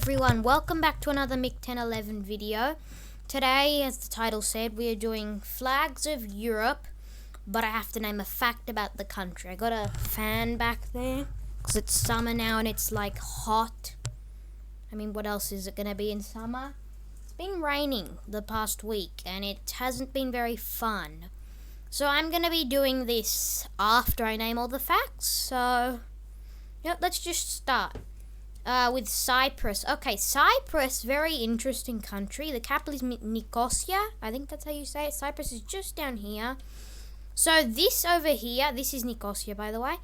everyone, welcome back to another Mick 1011 video. Today, as the title said, we are doing Flags of Europe, but I have to name a fact about the country. I got a fan back there, because it's summer now and it's like hot. I mean, what else is it going to be in summer? It's been raining the past week and it hasn't been very fun. So I'm going to be doing this after I name all the facts, so let's just start. With Cyprus. Okay, Cyprus, very interesting country. The capital is Nicosia. I think that's how you say it. Cyprus is just down here. So this over here, this is Nicosia, by the way.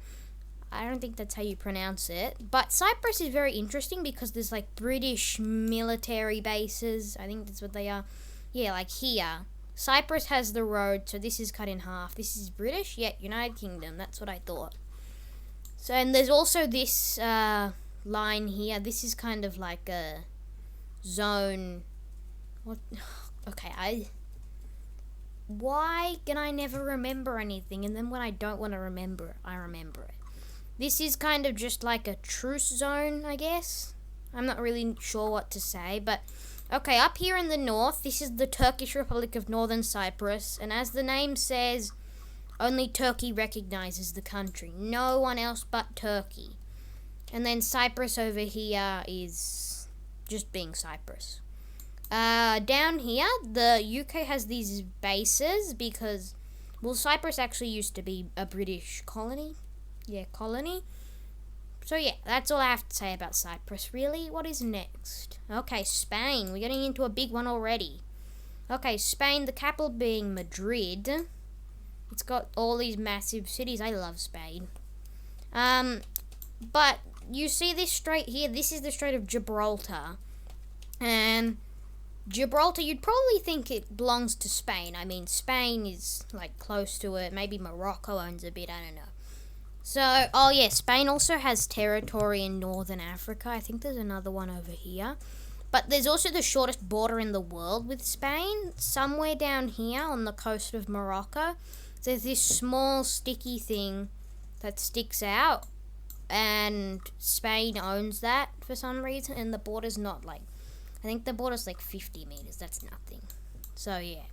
I don't think that's how you pronounce it. But Cyprus is very interesting because there's like British military bases. I think that's what they are. Yeah, like here. Cyprus has the road, so this is cut in half. This is British, yeah, United Kingdom. That's what I thought. So, and there's also this line here. This is kind of like a zone. What? Okay, why can I never remember anything? And then when I don't want to remember it, I remember it. This is kind of just like a truce zone, I guess. I'm not really sure what to say, but okay, up here in the north, this is the Turkish Republic of Northern Cyprus, and as the name says, only Turkey recognizes the country. No one else but Turkey. And then Cyprus over here is just being Cyprus. Down here, the UK has these bases because, well, Cyprus actually used to be a British colony. Yeah, colony. So yeah, that's all I have to say about Cyprus, really. What is next? Okay, Spain. We're getting into a big one already. Okay, Spain, the capital being Madrid. It's got all these massive cities. I love Spain. But you see this strait here? This is the Strait of Gibraltar. And Gibraltar, you'd probably think it belongs to Spain. I mean, Spain is like close to it. Maybe Morocco owns a bit. I don't know. So, oh yeah, Spain also has territory in Northern Africa. I think there's another one over here. But there's also the shortest border in the world with Spain. Somewhere down here on the coast of Morocco, there's this small sticky thing that sticks out. And Spain owns that for some reason. And the border's not like, I think the border's like 50 meters. That's nothing. So, yeah.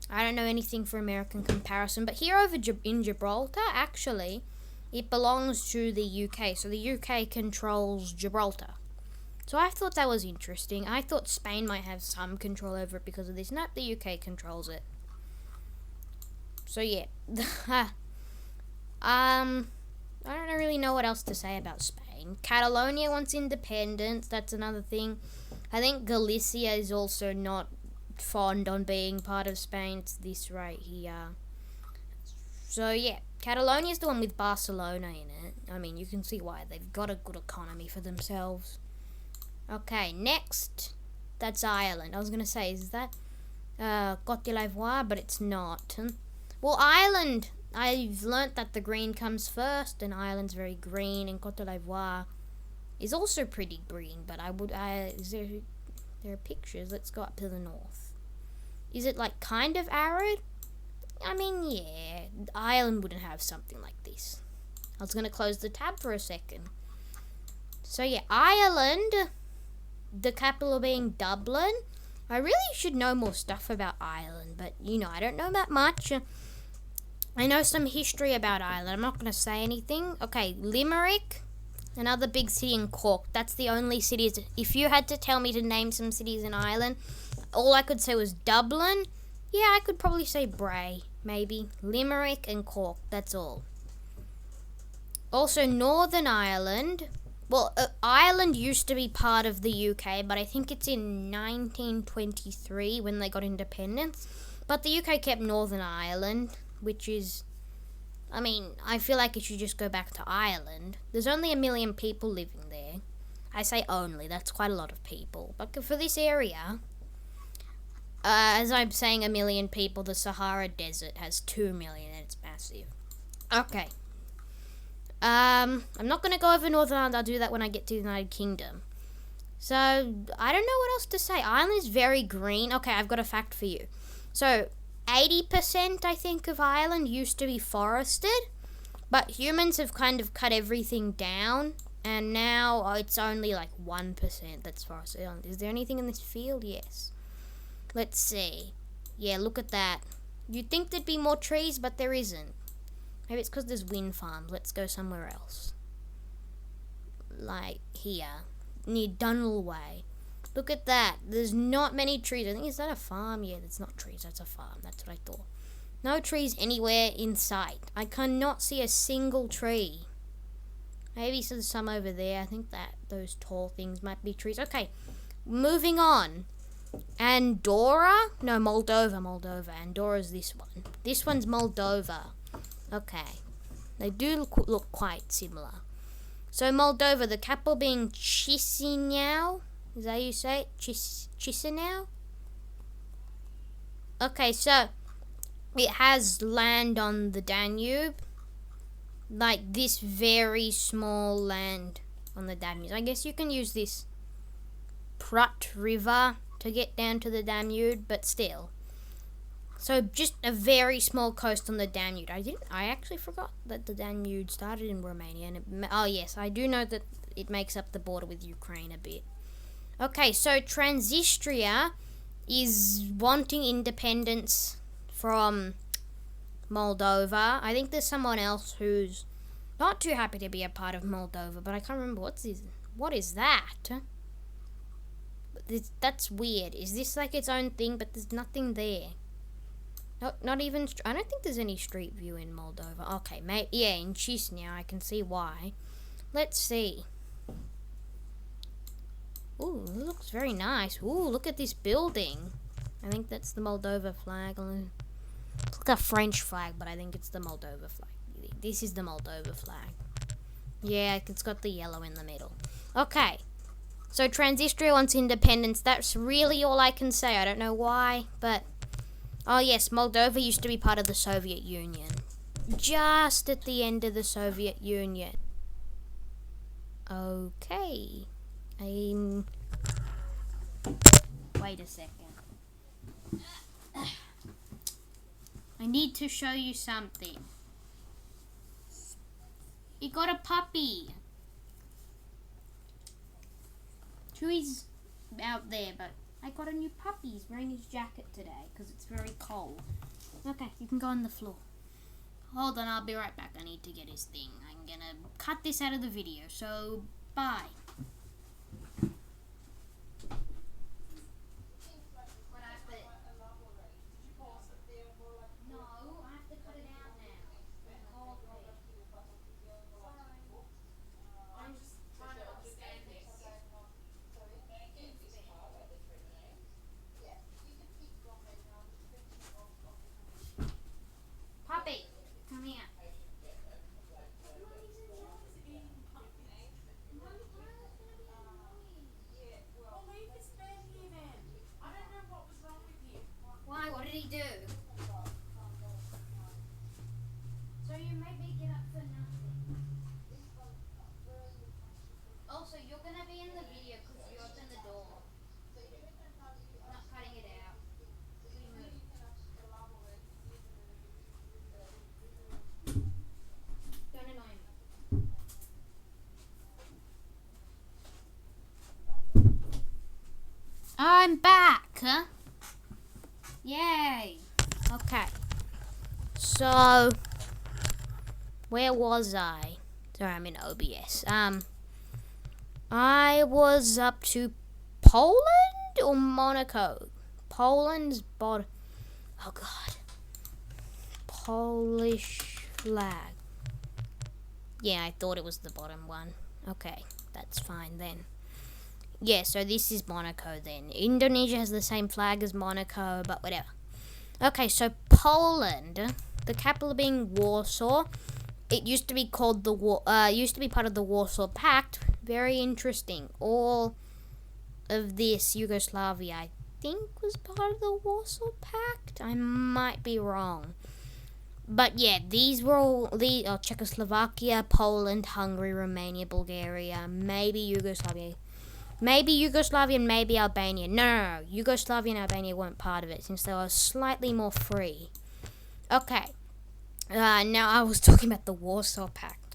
I don't know anything for American comparison. But here over in Gibraltar, actually, it belongs to the UK. So the UK controls Gibraltar. So I thought that was interesting. I thought Spain might have some control over it because of this. No, the UK controls it. So yeah. I don't really know what else to say about Spain. Catalonia wants independence. That's another thing. I think Galicia is also not fond on being part of Spain. It's this right here. So yeah, Catalonia is the one with Barcelona in it. I mean, you can see why. They've got a good economy for themselves. Okay, next. That's Ireland. I was going to say, is that Côte d'Ivoire? But it's not. Well, Ireland, I've learnt that the green comes first, and Ireland's very green, and Côte d'Ivoire is also pretty green, but there are pictures. Let's go up to the north. Is it like kind of arid? I mean, yeah, Ireland wouldn't have something like this. I was going to close the tab for a second. So yeah, Ireland, the capital being Dublin. I really should know more stuff about Ireland, but I don't know that much. I know some history about Ireland. I'm not going to say anything. Okay, Limerick, another big city in Cork. That's the only cities. If you had to tell me to name some cities in Ireland, all I could say was Dublin. Yeah, I could probably say Bray, maybe. Limerick and Cork, that's all. Also, Northern Ireland. Well, Ireland used to be part of the UK, but I think it's in 1923 when they got independence. But the UK kept Northern Ireland, which is, I mean, I feel like it should just go back to Ireland. There's only 1 million people living there. I say only, that's quite a lot of people. But for this area, as I'm saying 1 million people, the Sahara Desert has 2 million and it's massive. Okay. I'm not going to go over Northern Ireland. I'll do that when I get to the United Kingdom. So, I don't know what else to say. Ireland is very green. Okay, I've got a fact for you. So, 80% I think of Ireland used to be forested, but humans have kind of cut everything down And now it's only like 1% that's forest island. Is there anything in this field? Yes. Let's see. Yeah, look at that. You'd think there'd be more trees, but there isn't. Maybe it's because there's wind farms. Let's go somewhere else. Like here, near Dunnell Way. Look at that. There's not many trees. I think, is that a farm? Yeah, that's not trees. That's a farm. That's what I thought. No trees anywhere in sight. I cannot see a single tree. Maybe there's some over there. I think that those tall things might be trees. Okay, moving on. Andorra? No, Moldova. Andorra's this one. This one's Moldova. Okay. They do look quite similar. So Moldova, the capital being Chisinau. Is that how you say it? Chisinau? Okay, so it has land on the Danube. Like this very small land on the Danube. I guess you can use this Prut River to get down to the Danube, but still. So just a very small coast on the Danube. I actually forgot that the Danube started in Romania. And oh yes, I do know that it makes up the border with Ukraine a bit. Okay, so Transnistria is wanting independence from Moldova. I think there's someone else who's not too happy to be a part of Moldova, but I can't remember what is that? That's weird. Is this like its own thing? But there's nothing there. No, not even. I don't think there's any street view in Moldova. Okay, yeah, in Chisinau I can see why. Let's see. Ooh, it looks very nice. Ooh, look at this building. I think that's the Moldova flag. It's like a French flag, but I think it's the Moldova flag. This is the Moldova flag. Yeah, it's got the yellow in the middle. Okay. So Transnistria wants independence. That's really all I can say. I don't know why, but... Oh yes, Moldova used to be part of the Soviet Union. Just at the end of the Soviet Union. Okay. Wait a second. I need to show you something. He got a puppy. Chewy's out there, but I got a new puppy. He's wearing his jacket today because it's very cold. Okay, you can go on the floor. Hold on, I'll be right back. I need to get his thing. I'm gonna cut this out of the video, so bye. Puppy, come here. Why? What did he do? So you made me get up for nothing. Also, you're gonna be in the video because you opened the door. I'm not cutting it out. Don't annoy me. I'm back. Huh? Yay. Okay. So, where was I? Sorry, I'm in OBS. I was up to Poland or Monaco? Poland's bottom. Oh god. Polish flag. Yeah, I thought it was the bottom one. Okay, that's fine then. Yeah, so this is Monaco then. Indonesia has the same flag as Monaco, but whatever. Okay, so Poland, the capital being Warsaw. It used to be called used to be part of the Warsaw Pact. Very interesting. All of this Yugoslavia, I think, was part of the Warsaw Pact. I might be wrong. But yeah, these were all Czechoslovakia, Poland, Hungary, Romania, Bulgaria, maybe Yugoslavia. Maybe Yugoslavia and maybe Albania. No. Yugoslavia and Albania weren't part of it since they were slightly more free. Okay. Now I was talking about the Warsaw Pact.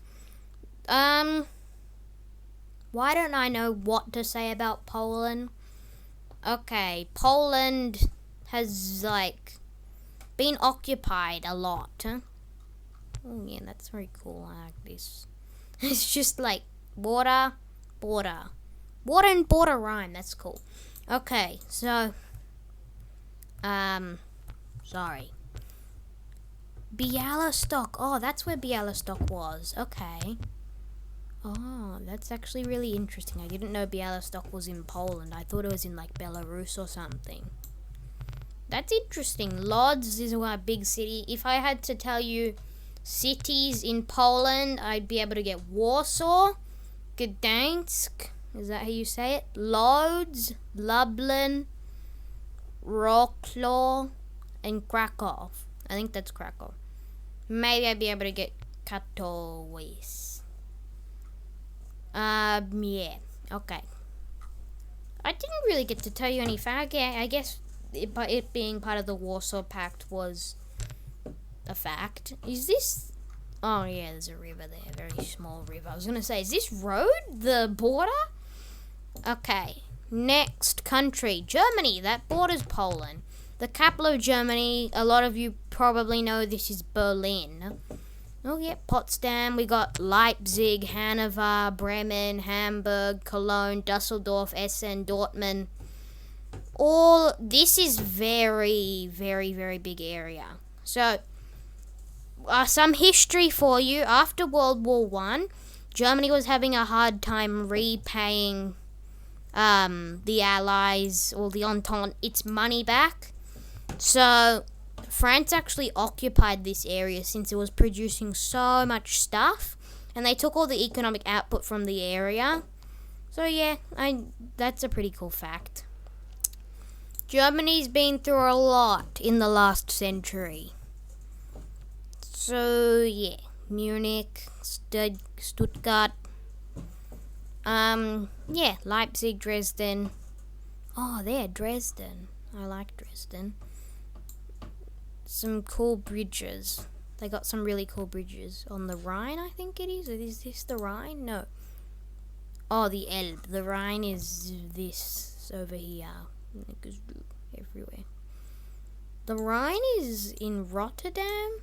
Why don't I know what to say about Poland? Okay, Poland has, been occupied a lot. Oh, yeah, that's very cool. I like this. It's just water, border. Water and border rhyme. That's cool. Okay, so, sorry. Bialystok. Oh, that's where Bialystok was. Okay. Oh, that's actually really interesting. I didn't know Bialystok was in Poland. I thought it was in Belarus or something. That's interesting. Lodz is a big city. If I had to tell you cities in Poland, I'd be able to get Warsaw, Gdansk, is that how you say it? Lodz, Lublin, Wrocław, and Krakow. I think that's Krakow. Maybe I'd be able to get Katowice. Yeah, okay. I didn't really get to tell you any fact. Yeah, I guess it being part of the Warsaw Pact was a fact. Is this... Oh, yeah, there's a river there. A very small river. I was going to say, is this road the border? Okay. Next country. Germany. That borders Poland. The capital of Germany, a lot of you probably know this is Berlin. Oh, yeah, Potsdam. We got Leipzig, Hanover, Bremen, Hamburg, Cologne, Dusseldorf, Essen, Dortmund. This is very, very, very big area. So, some history for you. After World War I, Germany was having a hard time repaying the Allies or the Entente its money back. So, France actually occupied this area since it was producing so much stuff, and they took all the economic output from the area. So yeah, that's a pretty cool fact. Germany's been through a lot in the last century. So yeah, Munich, Stuttgart, yeah, Leipzig, Dresden. Oh, there, Dresden. I like Dresden. Some cool bridges. They got some really cool bridges on the Rhine, I think it is. Is this the Rhine? No. Oh, the Elbe. The Rhine is this over here. It goes everywhere. The Rhine is in Rotterdam?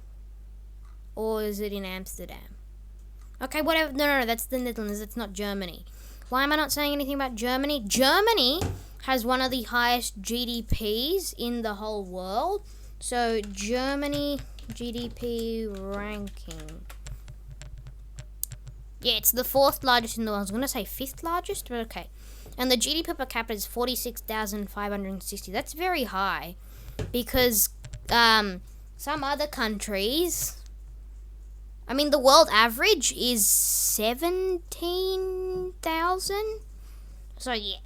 Or is it in Amsterdam? Okay, whatever. No, that's the Netherlands. It's not Germany. Why am I not saying anything about Germany? Germany has one of the highest GDPs in the whole world. So, Germany GDP ranking. Yeah, it's the 4th largest in the world. I was going to say 5th largest, but okay. And the GDP per capita is 46,560. That's very high. Because some other countries... I mean, the world average is 17,000. So, yeah,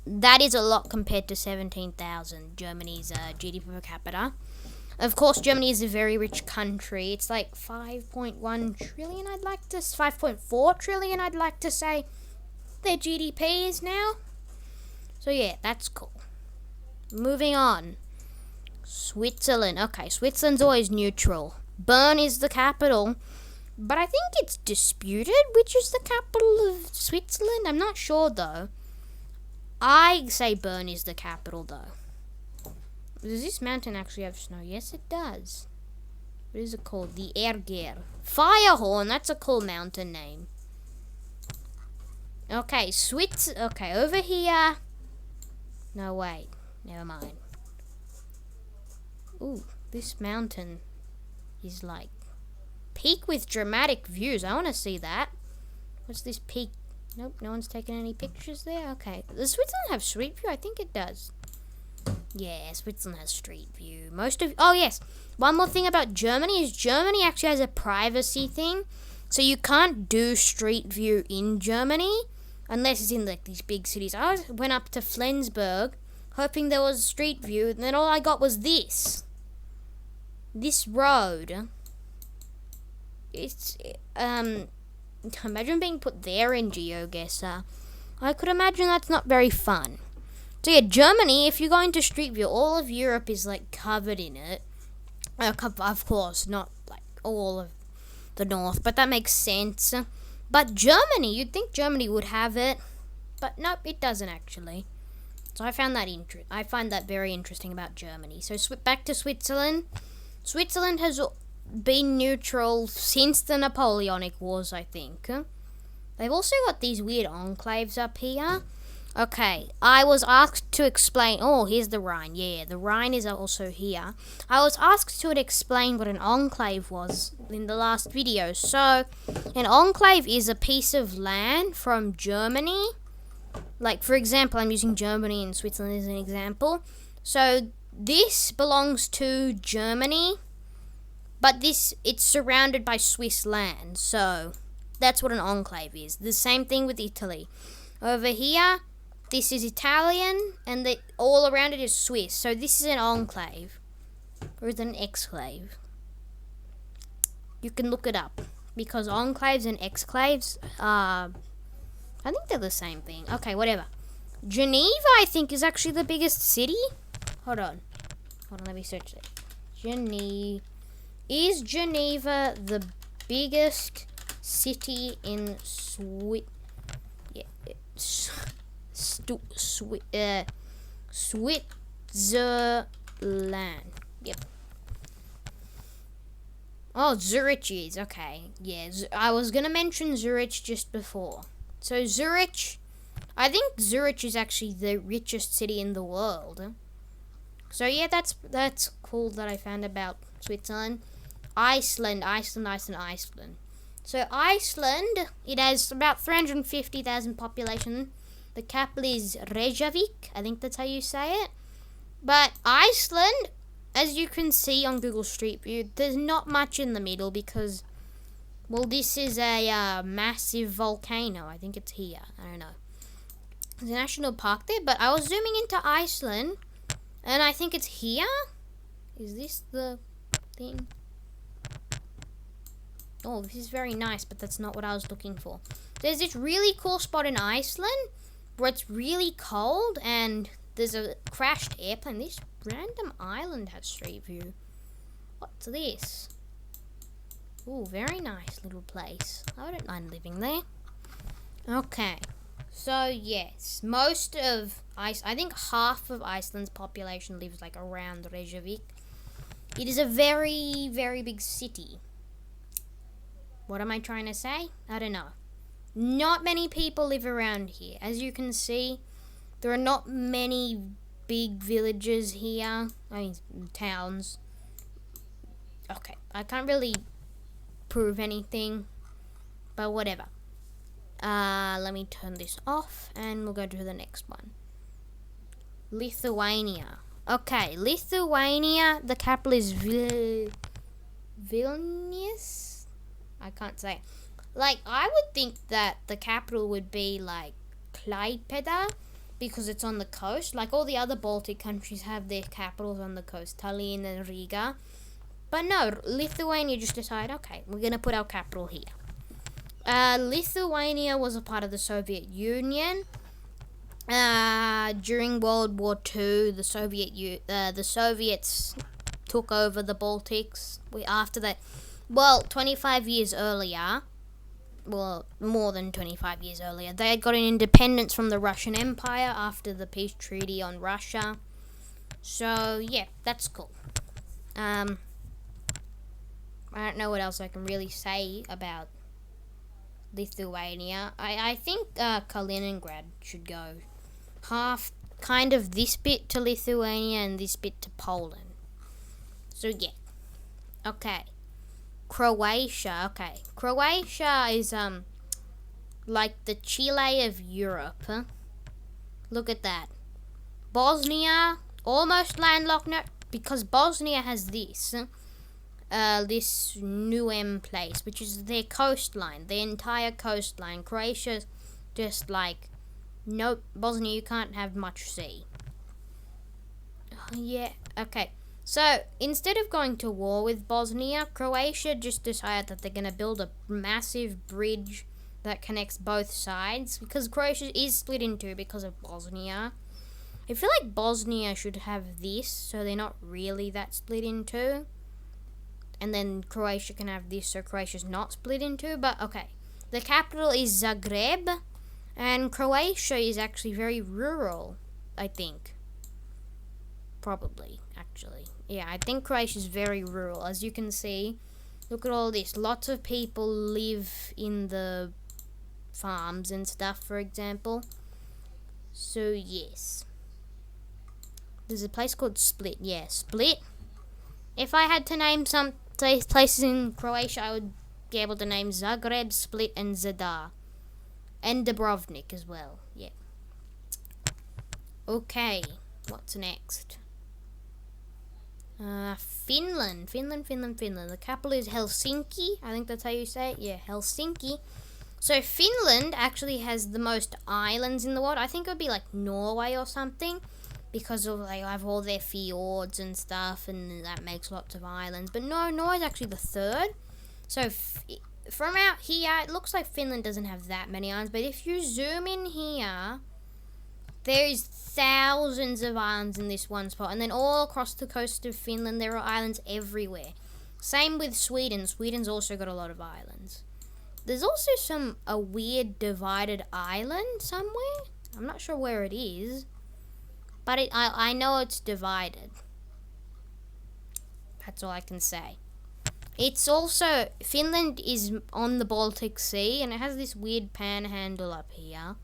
that is a lot compared to 17,000, Germany's GDP per capita. Of course, Germany is a very rich country. It's 5.1 trillion, 5.4 trillion, I'd like to say, their GDP is now. So, yeah, that's cool. Moving on. Switzerland. Okay, Switzerland's always neutral. Bern is the capital. But I think it's disputed which is the capital of Switzerland. I'm not sure, though. I say Bern is the capital, though. Does this mountain actually have snow? Yes, it does. What is it called? The Erger. Firehorn. That's a cool mountain name. Okay, Okay, over here. No, wait. Never mind. Ooh, this mountain is peak with dramatic views. I want to see that. What's this peak? Nope, no one's taking any pictures there. Okay. Does Switzerland have street view? I think it does. Yeah, Switzerland has street view. Oh, yes. One more thing about Germany is Germany actually has a privacy thing. So you can't do street view in Germany unless it's in these big cities. I went up to Flensburg hoping there was street view, and then all I got was this. This road. It's, imagine being put there in GeoGuessr. I could imagine that's not very fun. So yeah, Germany, if you go into Street View, all of Europe is covered in it. Of course, not all of the north, but that makes sense. But Germany, you'd think Germany would have it, but nope, it doesn't actually. So I find that very interesting about Germany. So back to Switzerland. Switzerland has been neutral since the Napoleonic Wars, I think. They've also got these weird enclaves up here. Okay, I was asked to explain... Oh, here's the Rhine. Yeah, the Rhine is also here. I was asked to explain what an enclave was in the last video. So, an enclave is a piece of land from Germany. Like, for example, I'm using Germany and Switzerland as an example. So, this belongs to Germany, but it's surrounded by Swiss land. So, that's what an enclave is. The same thing with Italy. Over here... This is Italian, and all around it is Swiss. So this is an enclave. Or is it an exclave? You can look it up. Because enclaves and exclaves are... I think they're the same thing. Okay, whatever. Geneva, I think, is actually the biggest city. Hold on, let me search it. Is Geneva the biggest city in Switzerland? Yep. Oh, Zurich is. Okay. Yeah, I was going to mention Zurich just before. So, Zurich... I think Zurich is actually the richest city in the world. So, yeah, that's cool that I found about Switzerland. Iceland. So, Iceland, it has about 350,000 population. The capital is Reykjavik. I think that's how you say it. But Iceland, as you can see on Google Street View, there's not much in the middle because, well, this is a massive volcano. I think it's here. I don't know. There's a national park there, but I was zooming into Iceland, and I think it's here. Is this the thing? Oh, this is very nice, but that's not what I was looking for. There's this really cool spot in Iceland where it's really cold and there's a crashed airplane. This random island has street view. What's this? Ooh, very nice little place. I wouldn't mind living there. Okay. So, yes. I think half of Iceland's population lives like around Reykjavik. It is a very, very big city. What am I trying to say? I don't know. Not many people live around here. As you can see, there are not many big villages here. I mean, towns. Okay, I can't really prove anything, but whatever. Let me turn this off, and we'll go to the next one. Lithuania. Okay, Lithuania, the capital is Vilnius? I can't say it. Like, I would think that the capital would be, like, Klaipeda, because it's on the coast. Like, all the other Baltic countries have their capitals on the coast, Tallinn and Riga. But no, Lithuania just decided, okay, we're going to put our capital here. Lithuania was a part of the Soviet Union. During World War II, the Soviets took over the Baltics. After that, well, 25 years earlier, well, more than 25 years earlier, they had got an independence from the Russian Empire after the peace treaty on Russia. So, yeah, that's cool. I don't know what else I can really say about Lithuania. I think Kaliningrad should go half, kind of this bit to Lithuania and this bit to Poland. So, yeah. Okay. Croatia. Okay. Croatia is, like the Chile of Europe. Huh? Look at that. Bosnia, almost landlocked, no, because Bosnia has this. This Nuem place, which is their coastline, the entire coastline. Croatia's just like, nope, Bosnia, you can't have much sea. Yeah, okay. So, instead of going to war with Bosnia, Croatia just decided that they're going to build a massive bridge that connects both sides, because Croatia is split in two because of Bosnia. I feel like Bosnia should have this, so they're not really that split in two. And then Croatia can have this, so Croatia's not split in two, but okay. The capital is Zagreb, and Croatia is actually very rural, I think. Probably, actually. Yeah, I think Croatia is very rural. As you can see, look at all this. Lots of people live in the farms and stuff, for example. So, yes. There's a place called Split. Yeah, Split. If I had to name some places in Croatia, I would be able to name Zagreb, Split, and Zadar. And Dubrovnik as well. Yeah. Okay. What's next? Finland. Finland. The capital is Helsinki. I think that's how you say it. Yeah, Helsinki. So Finland actually has the most islands in the world. I think it would be like Norway or something, because of they have all their fjords and stuff, and that makes lots of islands. But no, Norway's actually the third. So from out here, it looks like Finland doesn't have that many islands. But if you zoom in here, there is thousands of islands in this one spot. And then all across the coast of Finland, there are islands everywhere. Same with Sweden. Sweden's also got a lot of islands. There's also a weird divided island somewhere. I'm not sure where it is. But I know it's divided. That's all I can say. It's also, Finland is on the Baltic Sea, and it has this weird panhandle up here.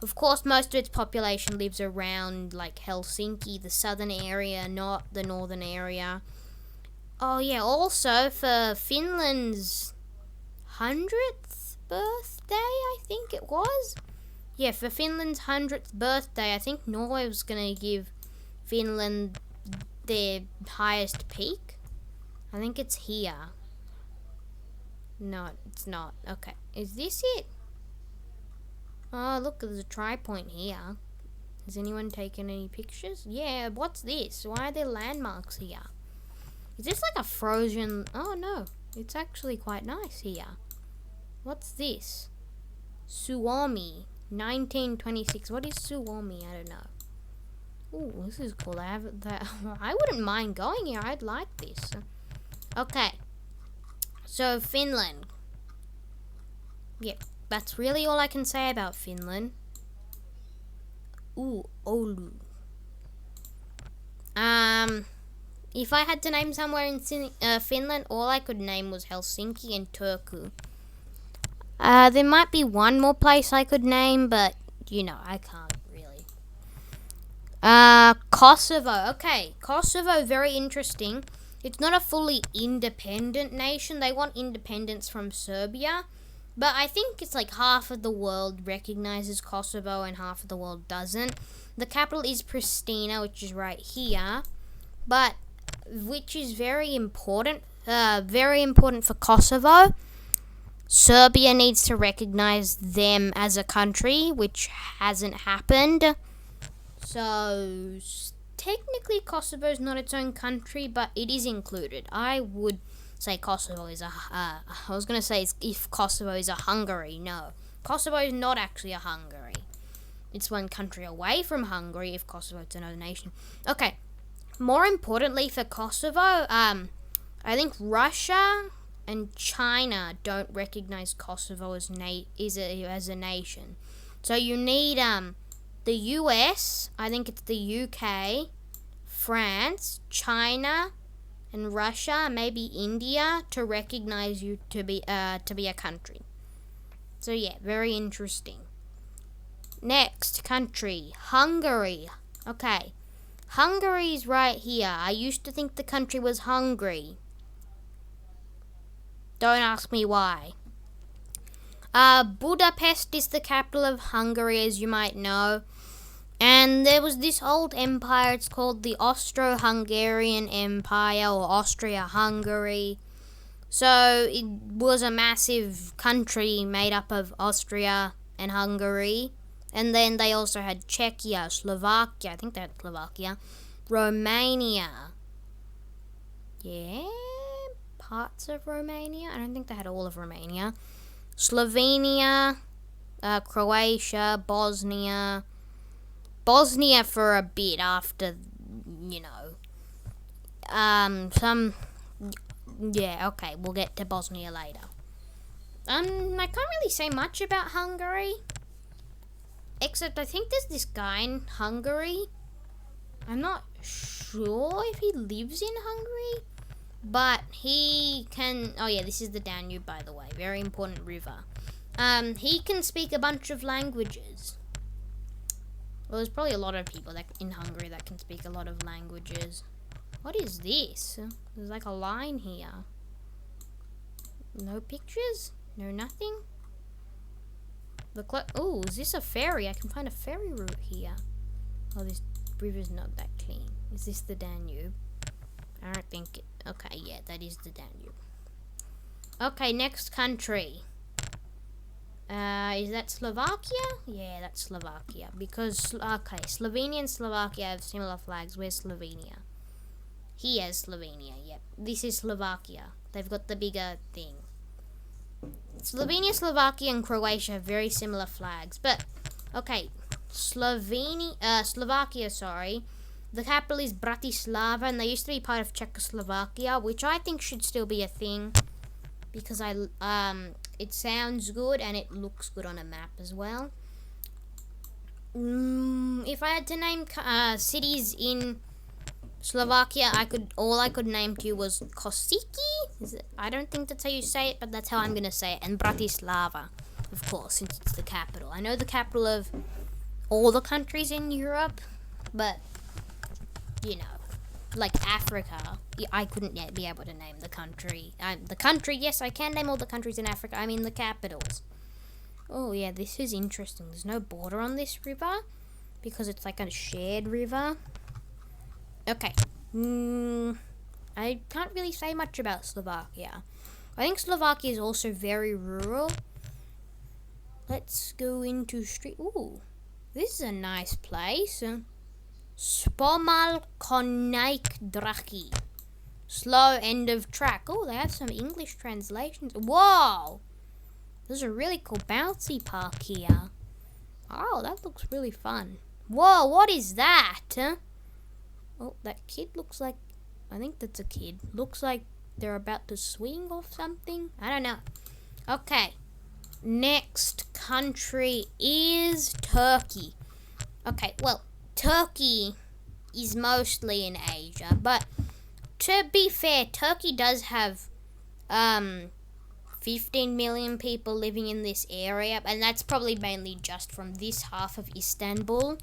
Of course, most of its population lives around like Helsinki, the southern area, not the northern area. Oh yeah, also for Finland's 100th birthday, I think it was. Yeah, for Finland's 100th birthday, I think Norway was going to give Finland their highest peak. I think it's here. No, it's not. Okay, is this it? Oh, look, there's a tri-point here. Has anyone taken any pictures? Yeah, what's this? Why are there landmarks here? Is this like a frozen... Oh, no. It's actually quite nice here. What's this? Suomi, 1926. What is Suomi? I don't know. Ooh, this is cool. I wouldn't mind going here. I'd like this. Okay. So, Finland. Yep. That's really all I can say about Finland. Ooh, Oulu. If I had to name somewhere in Finland, all I could name was Helsinki and Turku. There might be one more place I could name, but, you know, I can't really. Kosovo. Okay, Kosovo, very interesting. It's not a fully independent nation. They want independence from Serbia. But I think it's like half of the world recognizes Kosovo and half of the world doesn't. The capital is Pristina, which is right here. But, which is very important for Kosovo. Serbia needs to recognize them as a country, which hasn't happened. So, technically Kosovo is not its own country, but it is included. I would say Kosovo is I was going to say if Kosovo is a Hungary. No. Kosovo is not actually a Hungary. It's one country away from Hungary if Kosovo is another nation. Okay. More importantly for Kosovo, I think Russia and China don't recognize Kosovo as a nation. So you need the US, I think it's the UK, France, China, and Russia, maybe India, to recognize you to be a country. So yeah, very interesting. Next country, Hungary. Okay, Hungary's right here. I used to think the country was Hungary. Don't ask me why. Budapest is the capital of Hungary, as you might know. And there was this old empire, it's called the Austro-Hungarian Empire, or Austria-Hungary. So it was a massive country made up of Austria and Hungary. And then they also had Czechia, Slovakia, I think they had Slovakia, Romania. Yeah, parts of Romania. I don't think they had all of Romania. Slovenia, Croatia, Bosnia for a bit after, you know, yeah, okay, we'll get to Bosnia later. I can't really say much about Hungary. Except I think there's this guy in Hungary. I'm not sure if he lives in Hungary. But he can... Oh yeah, this is the Danube, by the way. Very important river. He can speak a bunch of languages. Well, there's probably a lot of people in Hungary that can speak a lot of languages. What is this? There's like a line here. No pictures? No nothing? Oh, is this a ferry? I can find a ferry route here. Oh, this river's not that clean. Is this the Danube? I don't think it... Okay, yeah, that is the Danube. Okay, next country. Is that Slovakia? Yeah, that's Slovakia. Because, okay, Slovenia and Slovakia have similar flags. Where's Slovenia? Here's Slovenia, yep. This is Slovakia. They've got the bigger thing. Slovenia, Slovakia, and Croatia have very similar flags. But, okay, Slovakia, sorry. The capital is Bratislava, and they used to be part of Czechoslovakia, which I think should still be a thing. Because it sounds good and it looks good on a map as well. If I had to name cities in Slovakia, all I could name to you was Kosiki. I don't think that's how you say it, but that's how I'm gonna say it. And Bratislava, of course, since it's the capital. I know the capital of all the countries in Europe, but you know, like Africa, I couldn't yet be able to name the country. Yes, I can name all the countries in Africa. I mean the capitals. Oh yeah, this is interesting. There's no border on this river because it's like a shared river. Okay. I can't really say much about Slovakia. I think Slovakia is also very rural. Let's go into street. Ooh, this is a nice place. Spomal Konajk Draki. Slow end of track. Oh, they have some English translations. Whoa! There's a really cool bouncy park here. Oh, that looks really fun. Whoa, what is that? Oh, that kid looks like... I think that's a kid. Looks like they're about to swing or something. I don't know. Okay. Next country is Turkey. Okay, well, Turkey is mostly in Asia, but to be fair, Turkey does have 15 million people living in this area, and that's probably mainly just from this half of Istanbul.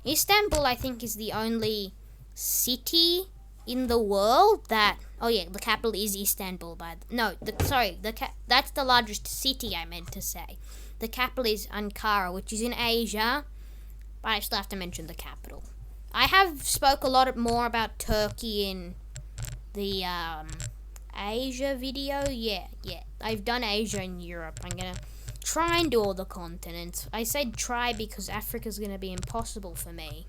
Istanbul, I think, is the only city in the world that... Oh yeah, the capital is Istanbul. That's the largest city I meant to say. The capital is Ankara, which is in Asia, but I still have to mention the capital. I have spoke a lot more about Turkey in the Asia video. Yeah. I've done Asia and Europe. I'm gonna try and do all the continents. I said try because Africa's gonna be impossible for me.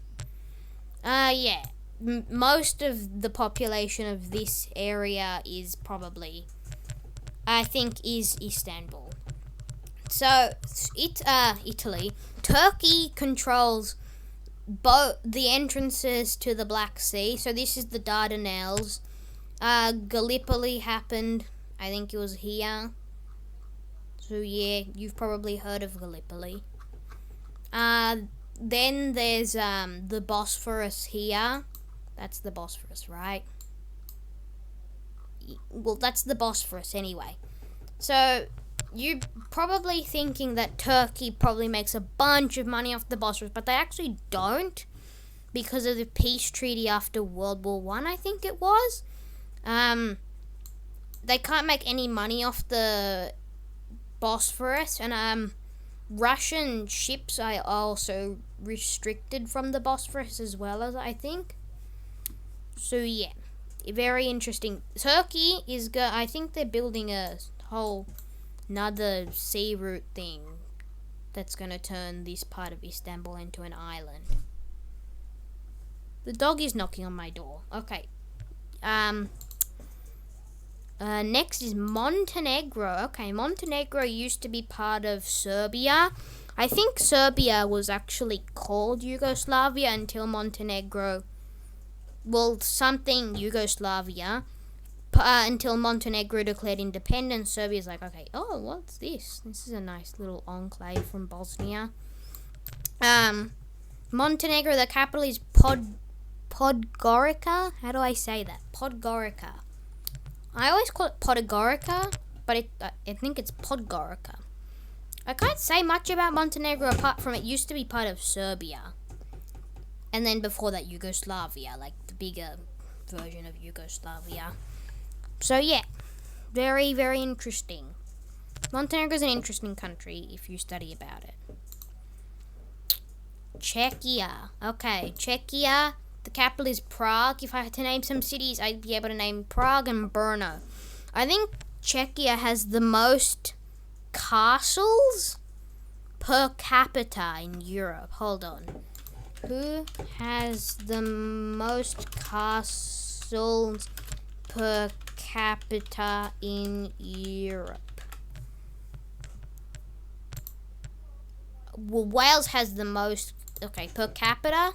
Yeah. Most of the population of this area is probably, I think, is Istanbul. So, Italy. Turkey controls both the entrances to the Black Sea. So this is the Dardanelles. Gallipoli happened, I think it was here. So yeah, you've probably heard of Gallipoli. Then there's the Bosphorus here. That's the Bosphorus, right? Well, that's the Bosphorus anyway. So, you're probably thinking that Turkey probably makes a bunch of money off the Bosphorus, but they actually don't because of the peace treaty after World War I think it was. They can't make any money off the Bosphorus, and Russian ships are also restricted from the Bosphorus as well, as I think. So yeah, very interesting. Turkey is I think they're building a whole another sea route thing that's gonna turn this part of Istanbul into an island. The dog is knocking on my door. Okay. Next is Montenegro. Okay, Montenegro used to be part of Serbia. I think Serbia was actually called Yugoslavia until Montenegro... Well, something Yugoslavia until Montenegro declared independence. Serbia's like, okay, oh, what's this? This is a nice little enclave from Bosnia. Montenegro, the capital is Podgorica. How do I say that? Podgorica. I always call it Podgorica, but I think it's Podgorica. I can't say much about Montenegro apart from it used to be part of Serbia. And then before that, Yugoslavia, like the bigger version of Yugoslavia. So yeah, very, very interesting. Montenegro is an interesting country if you study about it. Czechia. Okay, Czechia. The capital is Prague. If I had to name some cities, I'd be able to name Prague and Brno. I think Czechia has the most castles per capita in Europe. Hold on. Who has the most castles per capita in Europe? Well, Wales has the most, okay, per capita.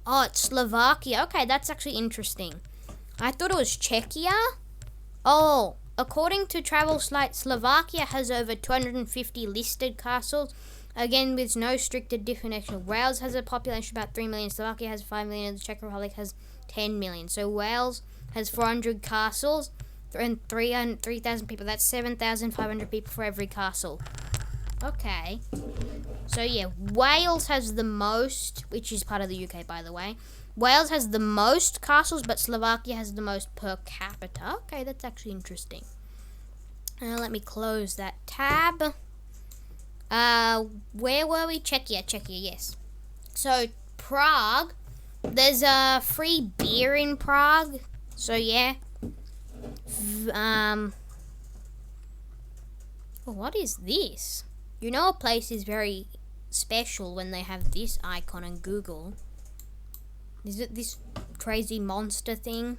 Oh, it's Slovakia. Okay, that's actually interesting. I thought it was Czechia. Oh, according to travel site, Slovakia has over 250 listed castles. Again, with no stricter definition. Wales has a population of about 3 million. Slovakia has 5 million. And the Czech Republic has 10 million. So Wales has 400 castles and 3,000 people. That's 7,500 people for every castle. Okay. So yeah, Wales has the most, which is part of the UK, by the way. Wales has the most castles, but Slovakia has the most per capita. Okay, that's actually interesting. Let me close that tab. Where were we? Czechia, yes. So, Prague, there's a free beer in Prague. So, yeah. Oh, what is this? You know a place is very special when they have this icon on Google. Is it this crazy monster thing?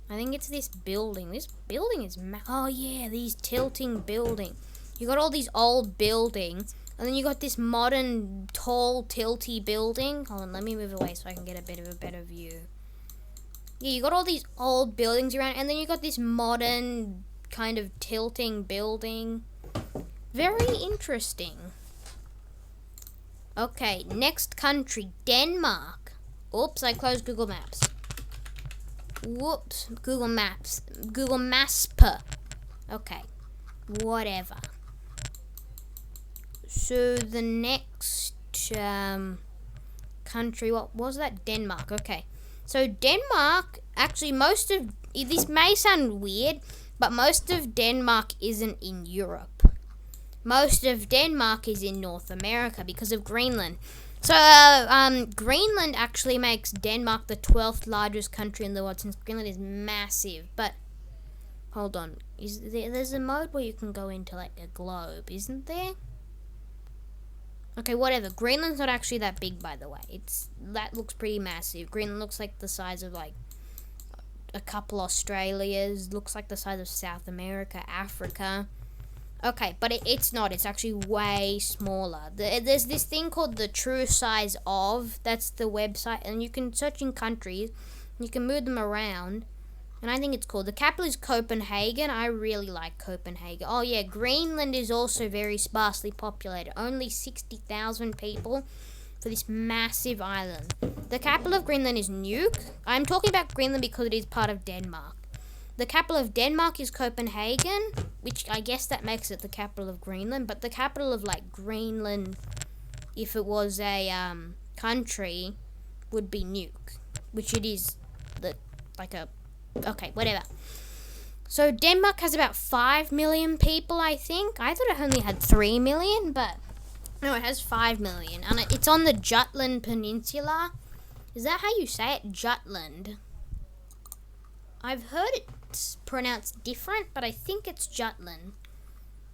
I think it's this building. This building is oh yeah, these tilting buildings. You got all these old buildings, and then you got this modern, tall, tilty building. Hold on, let me move away so I can get a bit of a better view. Yeah, you got all these old buildings around, and then you got this modern, kind of tilting building. Very interesting. Okay, next country, Denmark. Oops, I closed Google Maps. Whoops, Google Maps. Google Masper. Okay, whatever. So the next country, what was that? Denmark. Okay. So Denmark, actually this may sound weird, but most of Denmark isn't in Europe. Most of Denmark is in North America because of Greenland. So Greenland actually makes Denmark the 12th largest country in the world, since Greenland is massive. But hold on, there's a mode where you can go into like a globe, isn't there? Okay, whatever. Greenland's not actually that big, by the way. That looks pretty massive. Greenland looks like the size of like a couple Australias. Looks like the size of South America, Africa. Okay, but it's not. It's actually way smaller. There's this thing called the true size of. That's the website, and you can search in countries. You can move them around, and I think it's cool. The capital is Copenhagen. I really like Copenhagen. Oh yeah, Greenland is also very sparsely populated. Only 60,000 people for this massive island. The capital of Greenland is Nuuk. I'm talking about Greenland because it is part of Denmark. The capital of Denmark is Copenhagen, which I guess that makes it the capital of Greenland. But the capital of like Greenland, if it was a country, would be Nuuk, which it is okay, whatever. So Denmark has about 5 million people, I think. I thought it only had 3 million, but no, it has 5 million. And it's on the Jutland Peninsula. Is that how you say it? Jutland. I've heard it's pronounced different, but I think it's Jutland.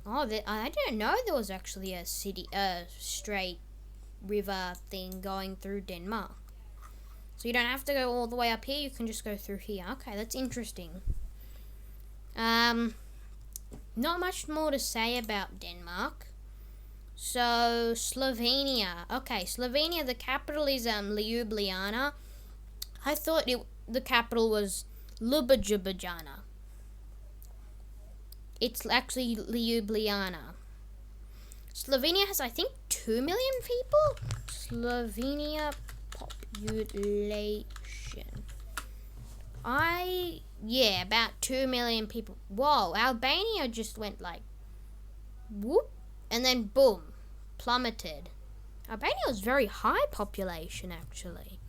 Oh, I didn't know there was actually a straight river thing going through Denmark. So you don't have to go all the way up here, you can just go through here. Okay, that's interesting. Not much more to say about Denmark. So, Slovenia. Okay, Slovenia, the capital is Ljubljana. I thought the capital was Ljubljana. It's actually Ljubljana. Slovenia has, I think, 2 million people. Slovenia population. About 2 million people. Whoa, Albania just went like, whoop, and then boom, plummeted. Albania was very high population, actually.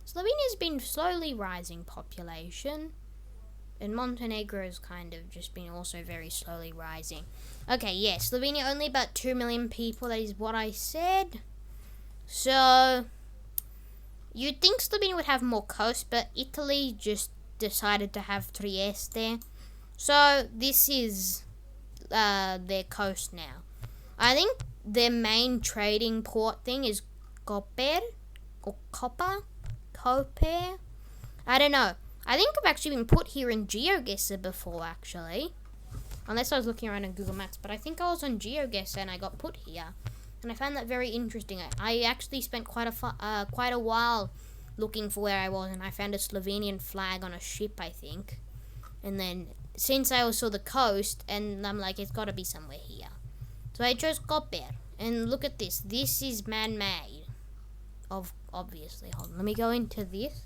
Slovenia's been slowly rising population. And Montenegro's kind of just been also very slowly rising. Okay, yeah, Slovenia only about 2 million people. That is what I said. So, you'd think Slovenia would have more coast, but Italy just decided to have Trieste. So, this is their coast now. I think their main trading port thing is Koper or Koper. I don't know. I think I've actually been put here in GeoGuessr before, actually. Unless I was looking around on Google Maps. But I think I was on GeoGuessr and I got put here. And I found that very interesting. I actually spent quite a while looking for where I was. And I found a Slovenian flag on a ship, I think. And then, since I saw the coast, and I'm like, it's got to be somewhere here. So I chose Koper. And look at this. This is man-made. Obviously. Hold on. Let me go into this.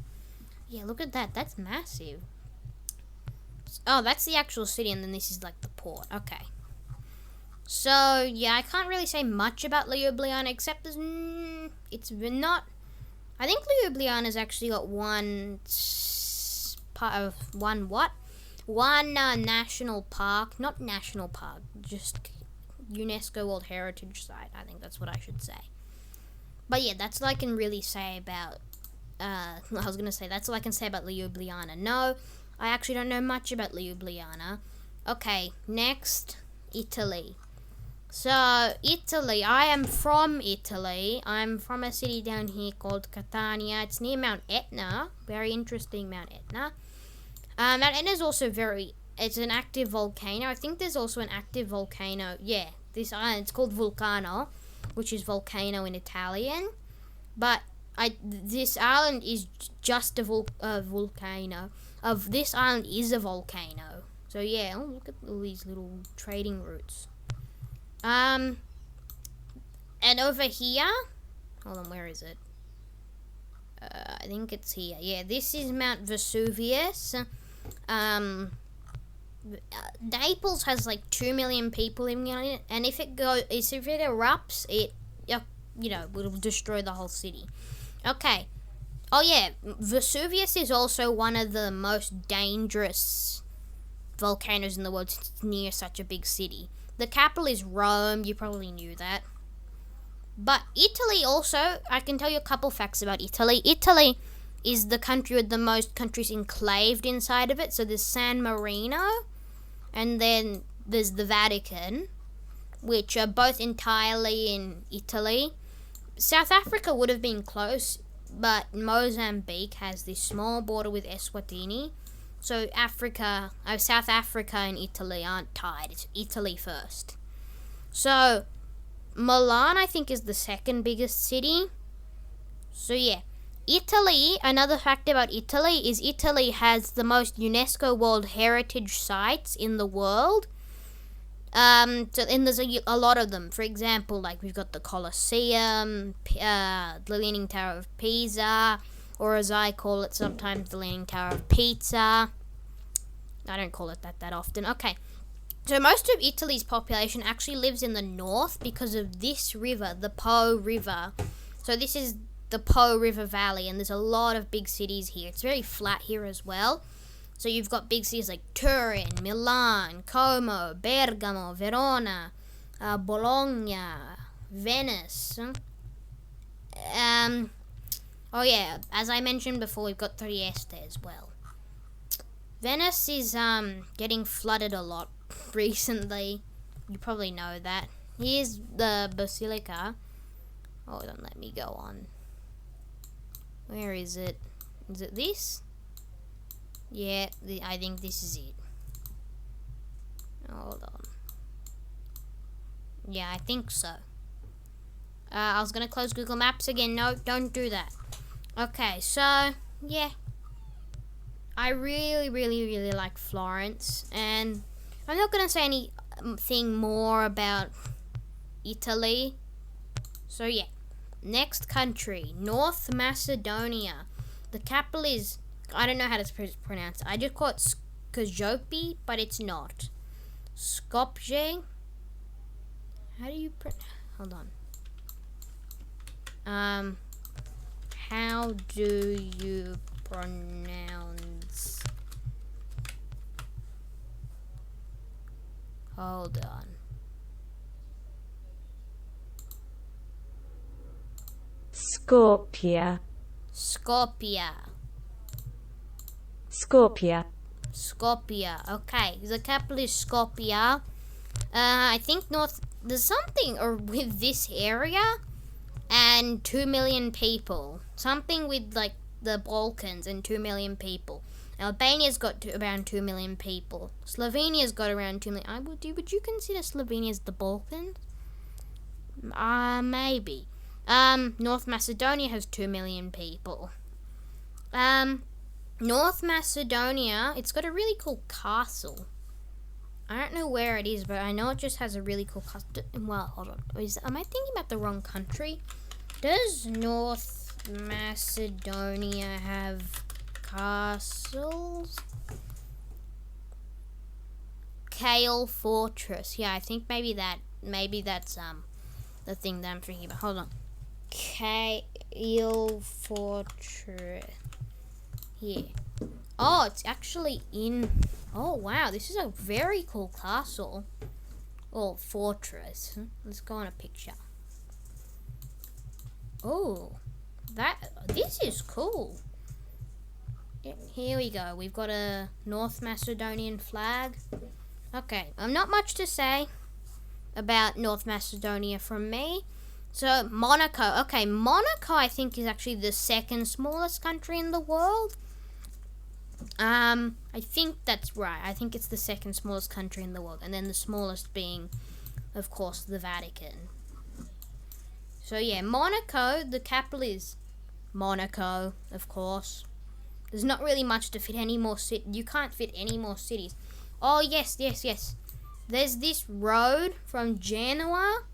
Yeah, look at that. That's massive. Oh, that's the actual city, and then this is like the port. Okay. So, yeah, I can't really say much about Ljubljana, except it's not... I think Ljubljana's actually got one national park. Not national park, just UNESCO World Heritage Site. I think that's what I should say. But yeah, that's all I can really say about... that's all I can say about Ljubljana. No, I actually don't know much about Ljubljana. Okay, next, Italy. So, Italy, I am from Italy. I'm from a city down here called Catania. It's near Mount Etna. Very interesting, Mount Etna. Mount Etna is also it's an active volcano. I think there's also an active volcano. Yeah, this island, it's called Vulcano, which is volcano in Italian. But this island is just a volcano. This island is a volcano. So yeah, look at all these little trading routes. And over here, hold on, where is it? I think it's here. Yeah, this is Mount Vesuvius. Naples has like 2 million people living on it, and if it erupts, it will destroy the whole city. Okay. Oh yeah, Vesuvius is also one of the most dangerous volcanoes in the world since it's near such a big city. The capital is Rome, you probably knew that. But Italy also, I can tell you a couple facts about Italy. Italy is the country with the most countries enclaved inside of it. So there's San Marino, and then there's the Vatican, which are both entirely in Italy. South Africa would have been close, but Mozambique has this small border with Eswatini. So South Africa and Italy aren't tied. It's Italy first. So Milan, I think, is the second biggest city. So yeah, Italy, another fact about Italy is Italy has the most UNESCO World Heritage Sites in the world. And there's a lot of them. For example, like we've got the Colosseum, the Leaning Tower of Pisa, or as I call it sometimes, the Leaning Tower of Pizza. I don't call it that often. Okay, so most of Italy's population actually lives in the north because of this river, the Po River. So this is the Po River Valley, and there's a lot of big cities here. It's very flat here as well. So you've got big cities like Turin, Milan, Como, Bergamo, Verona, Bologna, Venice. Oh yeah, as I mentioned before, we've got Trieste as well. Venice is getting flooded a lot recently. You probably know that. Here's the Basilica. Oh, don't let me go on. Where is it? Is it this? Yeah, I think this is it. Hold on. Yeah, I think so. I was gonna close Google Maps again. No, don't do that. Okay, so, yeah. I really, really, really like Florence. And I'm not gonna say any thing more about Italy. So yeah, next country, North Macedonia. The capital is, I don't know how to pronounce it. I just call it Skopje, but it's not. Skopje. How do you hold on. How do you pronounce? Hold on. Skopje. Skopje. Skopje. Skopje. Okay, the capital is Skopje. I think there's something with this area and 2 million people. Something with like the Balkans and 2 million people. Albania's got around 2 million people. Slovenia's got around 2 million. Would you consider Slovenia as the Balkans? Maybe. North Macedonia has 2 million people. North Macedonia, it's got a really cool castle. I don't know where it is, but I know it just has a really cool castle. Well, hold on. Am I thinking about the wrong country? Does North Macedonia have castles? Kale Fortress. Yeah, I think maybe that's the thing that I'm thinking about. Hold on. Kale Fortress. Here. Oh, it's actually in... Oh, wow. This is a very cool castle. Or fortress. Let's go on a picture. Oh. This is cool. Here we go. We've got a North Macedonian flag. Okay. Not much to say about North Macedonia from me. So, Monaco. Okay, Monaco, I think, is actually the second smallest country in the world. I think that's right. I think it's the second smallest country in the world, and then the smallest being, of course, the Vatican. So yeah, Monaco, the capital is Monaco, of course. There's not really much to fit any more you can't fit any more cities. Oh, yes. There's this road from Genoa.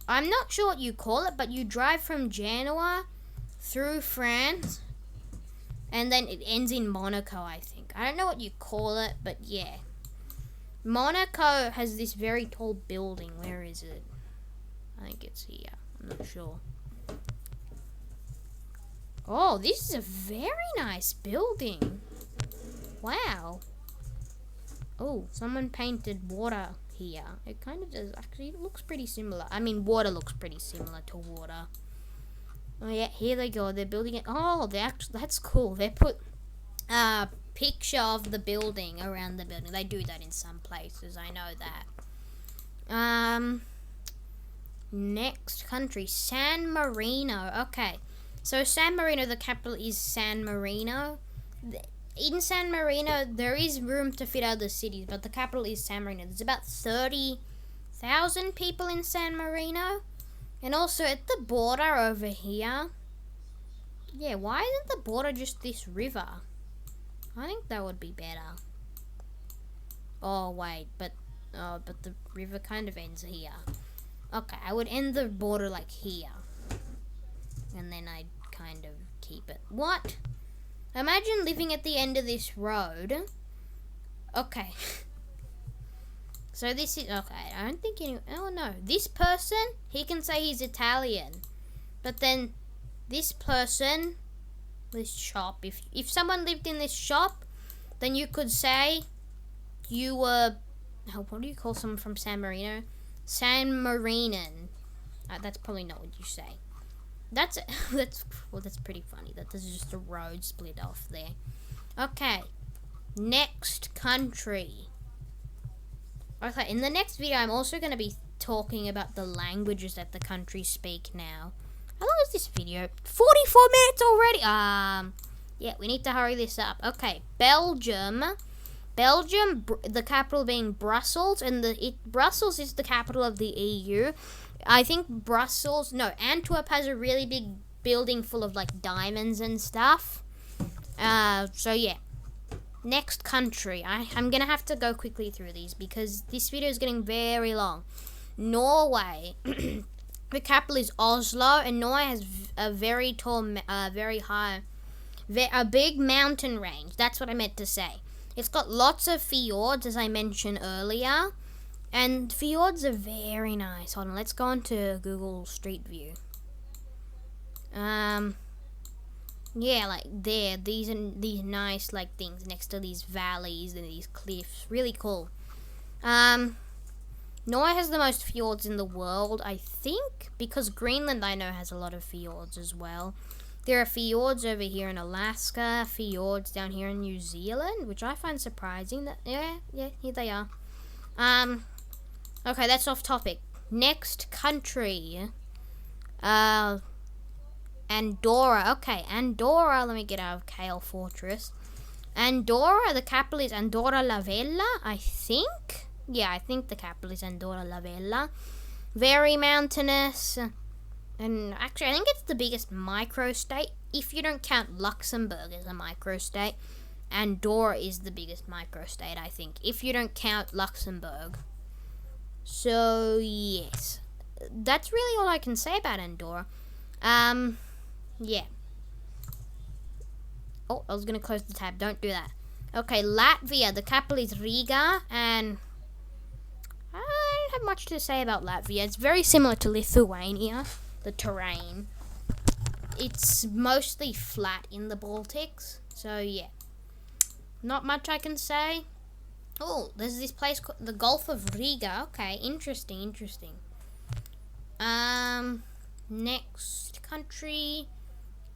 I'm not sure what you call it, but you drive from Genoa through France, and then it ends in Monaco, I think. I don't know what you call it, but yeah. Monaco has this very tall building. Where is it? I think it's here. I'm not sure. Oh, this is a very nice building. Wow. Oh, someone painted water here. It kind of does. Actually, it looks pretty similar. I mean, water looks pretty similar to water. Oh yeah, here they go. They're building it. Oh, that's cool. They put a picture of the building around the building. They do that in some places. I know that. Next country, San Marino. Okay, so San Marino, the capital is San Marino. In San Marino, there is room to fit other cities, but the capital is San Marino. There's about 30,000 people in San Marino. And also at the border over here. Yeah, why isn't the border just this river? I think that would be better. Oh wait, but the river kind of ends here. Okay, I would end the border like here. And then I'd kind of keep it. What? Imagine living at the end of this road. Okay. So this is, okay, I don't think oh no. This person, he can say he's Italian. But then this person, this shop, if someone lived in this shop, then you could say you were, what do you call someone from San Marino? San Marinan. That's probably not what you say. That's pretty funny. That there's just a road split off there. Okay, next country. Okay, in the next video, I'm also going to be talking about the languages that the countries speak now. How long is this video? 44 minutes already! Yeah, we need to hurry this up. Okay, Belgium. Belgium, the capital being Brussels, and Brussels is the capital of the EU. I think Antwerp has a really big building full of, like, diamonds and stuff. So, yeah. Next country. I'm gonna have to go quickly through these because this video is getting very long. Norway. The capital is Oslo, and Norway has a very tall, very high, a big mountain range. That's what I meant to say. It's got lots of fjords, as I mentioned earlier, and fjords are very nice. Hold on, let's go on to Google Street View. Yeah, like there, these nice like things next to these valleys and these cliffs. Really cool. Norway has the most fjords in the world, I think, because Greenland I know has a lot of fjords as well. There are fjords over here in Alaska, fjords down here in New Zealand, which I find surprising. That yeah, here they are. Okay, that's off topic. Next country. Andorra. Okay, Andorra. Let me get out of Kale Fortress. Andorra, the capital is Andorra la Vella, I think. Yeah, I think the capital is Andorra la Vella. Very mountainous. And actually, I think it's the biggest microstate. If you don't count Luxembourg as a microstate, Andorra is the biggest microstate, I think. If you don't count Luxembourg. So, yes. That's really all I can say about Andorra. Yeah. Oh, I was going to close the tab. Don't do that. Okay, Latvia. The capital is Riga, and I don't have much to say about Latvia. It's very similar to Lithuania, the terrain. It's mostly flat in the Baltics, so yeah. Not much I can say. Oh, there's this place called the Gulf of Riga. Okay, interesting. Next country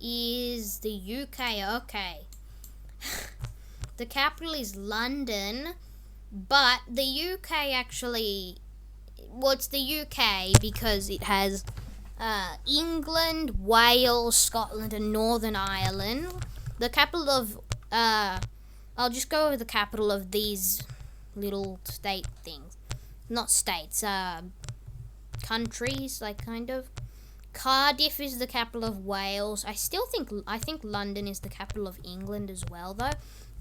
is the UK. Okay. The capital is London, but the UK actually, well, it's the UK because it has England, Wales, Scotland, and Northern Ireland. The capital of, I'll just go over the capital of these little state things. Not states, countries, like kind of. Cardiff is the capital of Wales. I think London is the capital of England as well, though.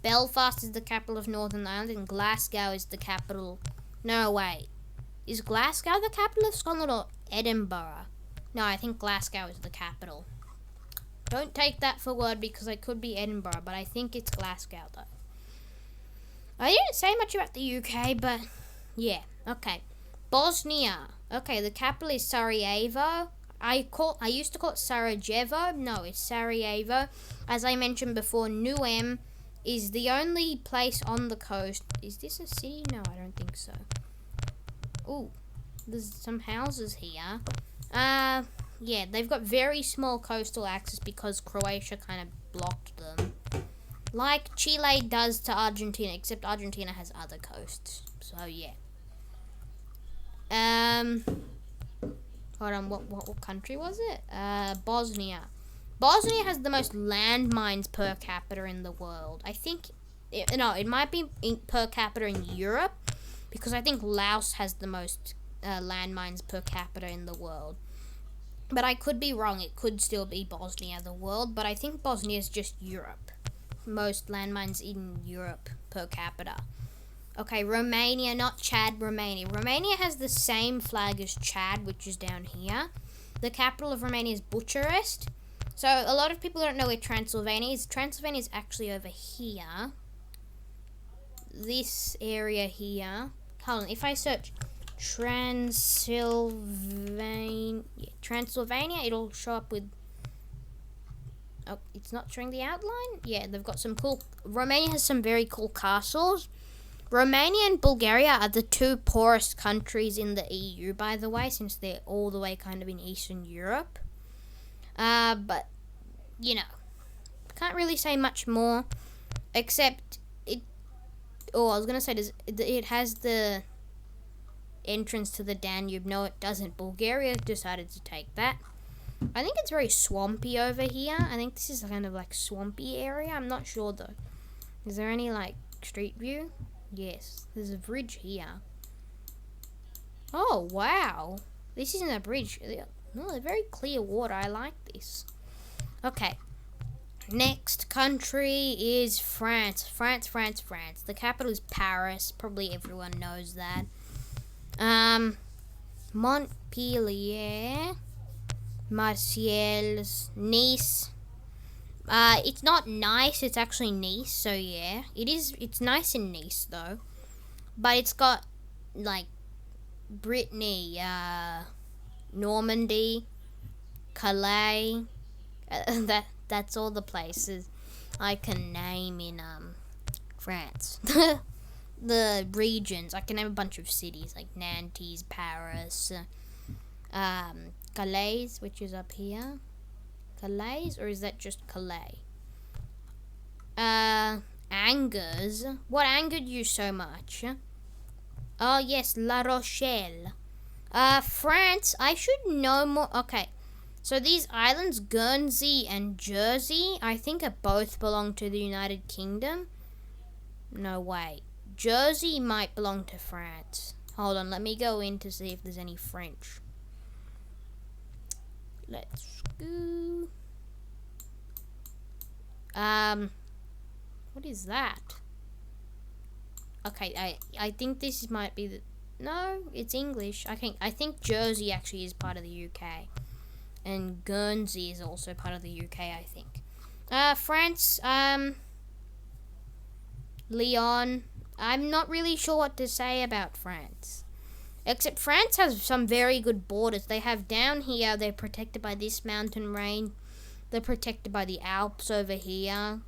Belfast is the capital of Northern Ireland, and Glasgow is the capital. No, wait. Is Glasgow the capital of Scotland or Edinburgh? No, I think Glasgow is the capital. Don't take that for word because it could be Edinburgh, but I think it's Glasgow, though. I didn't say much about the UK, but yeah. Okay. Bosnia. Okay, the capital is Sarajevo. I used to call it Sarajevo. No, it's Sarajevo. As I mentioned before, Nuem is the only place on the coast. Is this a city? No, I don't think so. Ooh, there's some houses here. Yeah, they've got very small coastal access because Croatia kind of blocked them. Like Chile does to Argentina, except Argentina has other coasts. So, yeah. Hold on, what country was it? Bosnia. Bosnia has the most landmines per capita in the world. I think, it might be per capita in Europe, because I think Laos has the most landmines per capita in the world. But I could be wrong. It could still be Bosnia, the world, but I think Bosnia is just Europe. Most landmines in Europe per capita. Okay, Romania, not Chad, Romania. Romania has the same flag as Chad, which is down here. The capital of Romania is Bucharest. So, a lot of people don't know where Transylvania is. Transylvania is actually over here. This area here. Hold on, if I search Transylvania, it'll show up with... Oh, it's not showing the outline? Yeah, they've got some cool... Romania has some very cool castles. Romania and Bulgaria are the two poorest countries in the EU, by the way, since they're all the way kind of in Eastern Europe. But, you know, can't really say much more, except it... Oh, I was going to say, it has the entrance to the Danube. No, it doesn't. Bulgaria decided to take that. I think it's very swampy over here. I think this is kind of like swampy area. I'm not sure, though. Is there any, like, street view? Yes, there's a bridge here. Oh, wow. This isn't a bridge. No, they're very clear water. I like this. Okay. Next country is France. France. The capital is Paris. Probably everyone knows that. Montpellier, Marseille, Nice. It's not nice. It's actually Nice. So yeah, it is. It's nice in Nice though, but it's got like Brittany, Normandy, Calais. That's all the places I can name in France. The regions, I can name a bunch of cities like Nantes, Paris, Calais, which is up here. Calais, or is that just Calais? Angers. What angered you so much? Oh yes, La Rochelle. France. I should know more. Okay. So these islands, Guernsey and Jersey, I think both belong to the United Kingdom. No, wait. Jersey might belong to France. Hold on, let me go in to see if there's any French. Let's go. What is that? Okay, I think this might be the... No, it's English. I think Jersey actually is part of the UK. And Guernsey is also part of the UK, I think. France, Lyon. I'm not really sure what to say about France. Except France has some very good borders. They have down here, they're protected by this mountain range. They're protected by the Alps over here.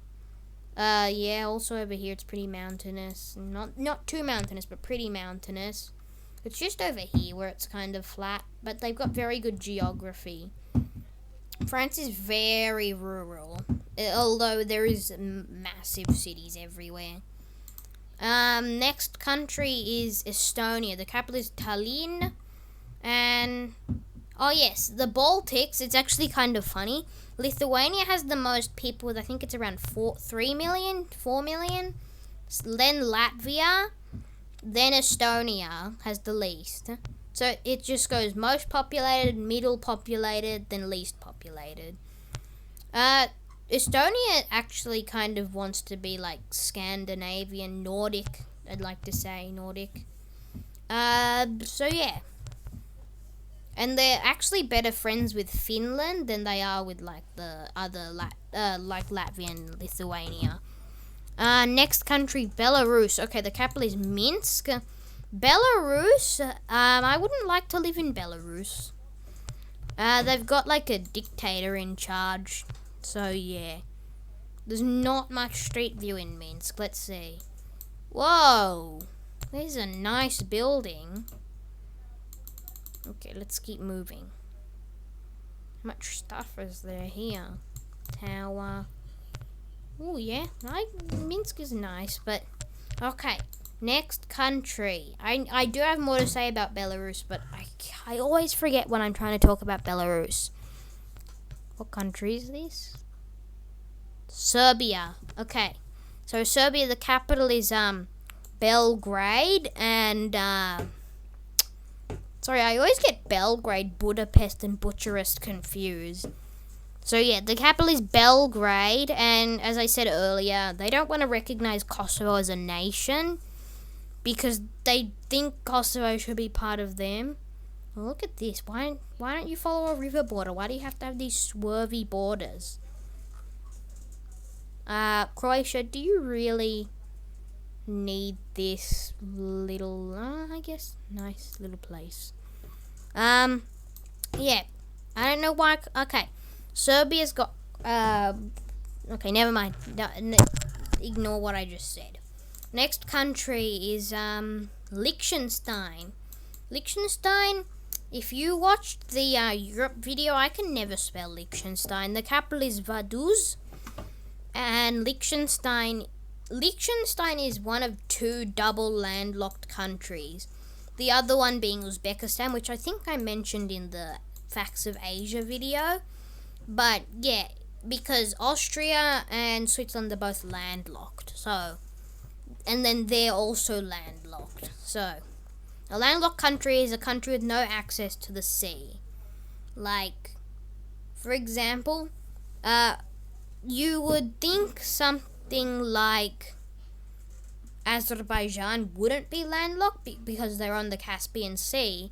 Yeah, also over here it's pretty mountainous. Not too mountainous, but pretty mountainous. It's just over here where it's kind of flat, but they've got very good geography. France is very rural, although there is massive cities everywhere. Next country is Estonia. The capital is Tallinn. And, oh yes, the Baltics, it's actually kind of funny. Lithuania has the most people with, I think it's around 4 million. Then Latvia. Then Estonia has the least. So it just goes most populated, middle populated, then least populated. Estonia actually kind of wants to be like Scandinavian, Nordic. I'd like to say Nordic. So yeah. And they're actually better friends with Finland than they are with like the other like Latvia and Lithuania. Next country, Belarus. Okay, the capital is Minsk. Belarus, I wouldn't like to live in Belarus. They've got like a dictator in charge. So yeah. There's not much street view in Minsk. Let's see. Whoa. There's a nice building. Okay, let's keep moving. How much stuff is there here? Tower. Oh yeah, Minsk is nice, but okay. Next country. I do have more to say about Belarus, but I always forget when I'm trying to talk about Belarus. What country is this? Serbia. Okay. So Serbia, the capital is Belgrade, and sorry, I always get Belgrade, Budapest, and Bucharest confused. So yeah, the capital is Belgrade, and as I said earlier, they don't want to recognize Kosovo as a nation because they think Kosovo should be part of them. Well, look at this. Why don't you follow a river border? Why do you have to have these swervy borders? Croatia, do you really need this little, I guess, nice little place? Yeah. I don't know why. Okay. Serbia's got, okay, never mind. Ignore what I just said. Next country is, Liechtenstein. Liechtenstein, if you watched the, Europe video, I can never spell Liechtenstein. The capital is Vaduz, and Liechtenstein is one of 2 double landlocked countries. The other one being Uzbekistan, which I think I mentioned in the Facts of Asia video. But yeah, because Austria and Switzerland are both landlocked, so, and then they're also landlocked. So, a landlocked country is a country with no access to the sea. Like, for example, you would think something like Azerbaijan wouldn't be landlocked because they're on the Caspian Sea.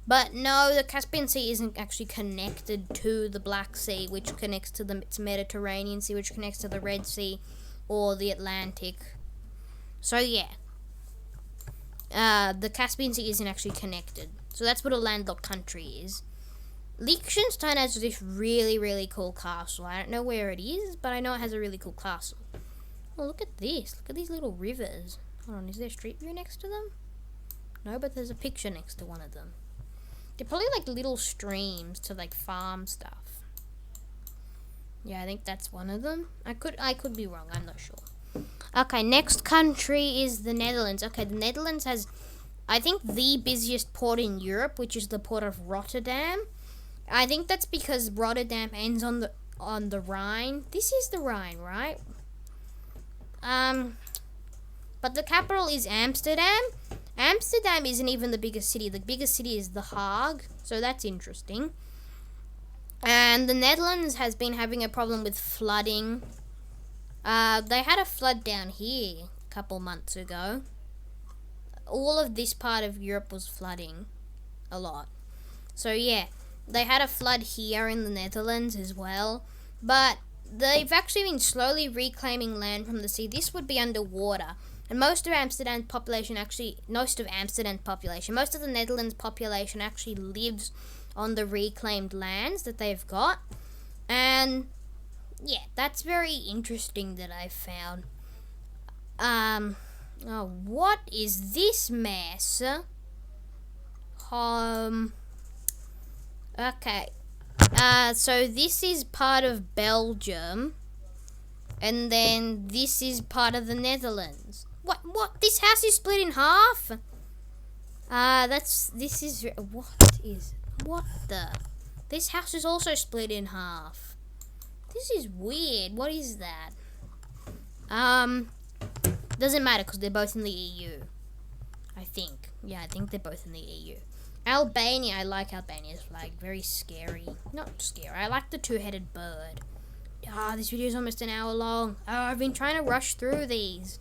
But no, the Caspian Sea isn't actually connected to the Black Sea, which connects to the Mediterranean Sea, which connects to the Red Sea or the Atlantic. So yeah, the Caspian Sea isn't actually connected. So that's what a landlocked country is. Liechtenstein has this really, really cool castle. I don't know where it is, but I know it has a really cool castle. Oh, look at this. Look at these little rivers. Hold on, is there a street view next to them? No, but there's a picture next to one of them. They're probably like little streams to like farm stuff. Yeah, I think that's one of them. I could be wrong, I'm not sure. Okay, next country is the Netherlands. Okay, the Netherlands has, I think, the busiest port in Europe, which is the port of Rotterdam. I think that's because Rotterdam ends on the Rhine. This is the Rhine, right? But the capital is Amsterdam. Amsterdam isn't even the biggest city. The biggest city is The Hague, so that's interesting. And the Netherlands has been having a problem with flooding. They had a flood down here a couple months ago. All of this part of Europe was flooding a lot. So yeah, they had a flood here in the Netherlands as well. But they've actually been slowly reclaiming land from the sea. This would be underwater. And most of the Netherlands population actually lives on the reclaimed lands that they've got. And yeah, that's very interesting that I've found. Oh, what is this mess? Okay. So this is part of Belgium. And then this is part of the Netherlands. What? This house is split in half? This house is also split in half. This is weird. What is that? Doesn't matter because they're both in the EU. I think. Yeah, I think they're both in the EU. Albania, I like Albania's flag. Very scary. Not scary. I like the two-headed bird. This video is almost an hour long. I've been trying to rush through these.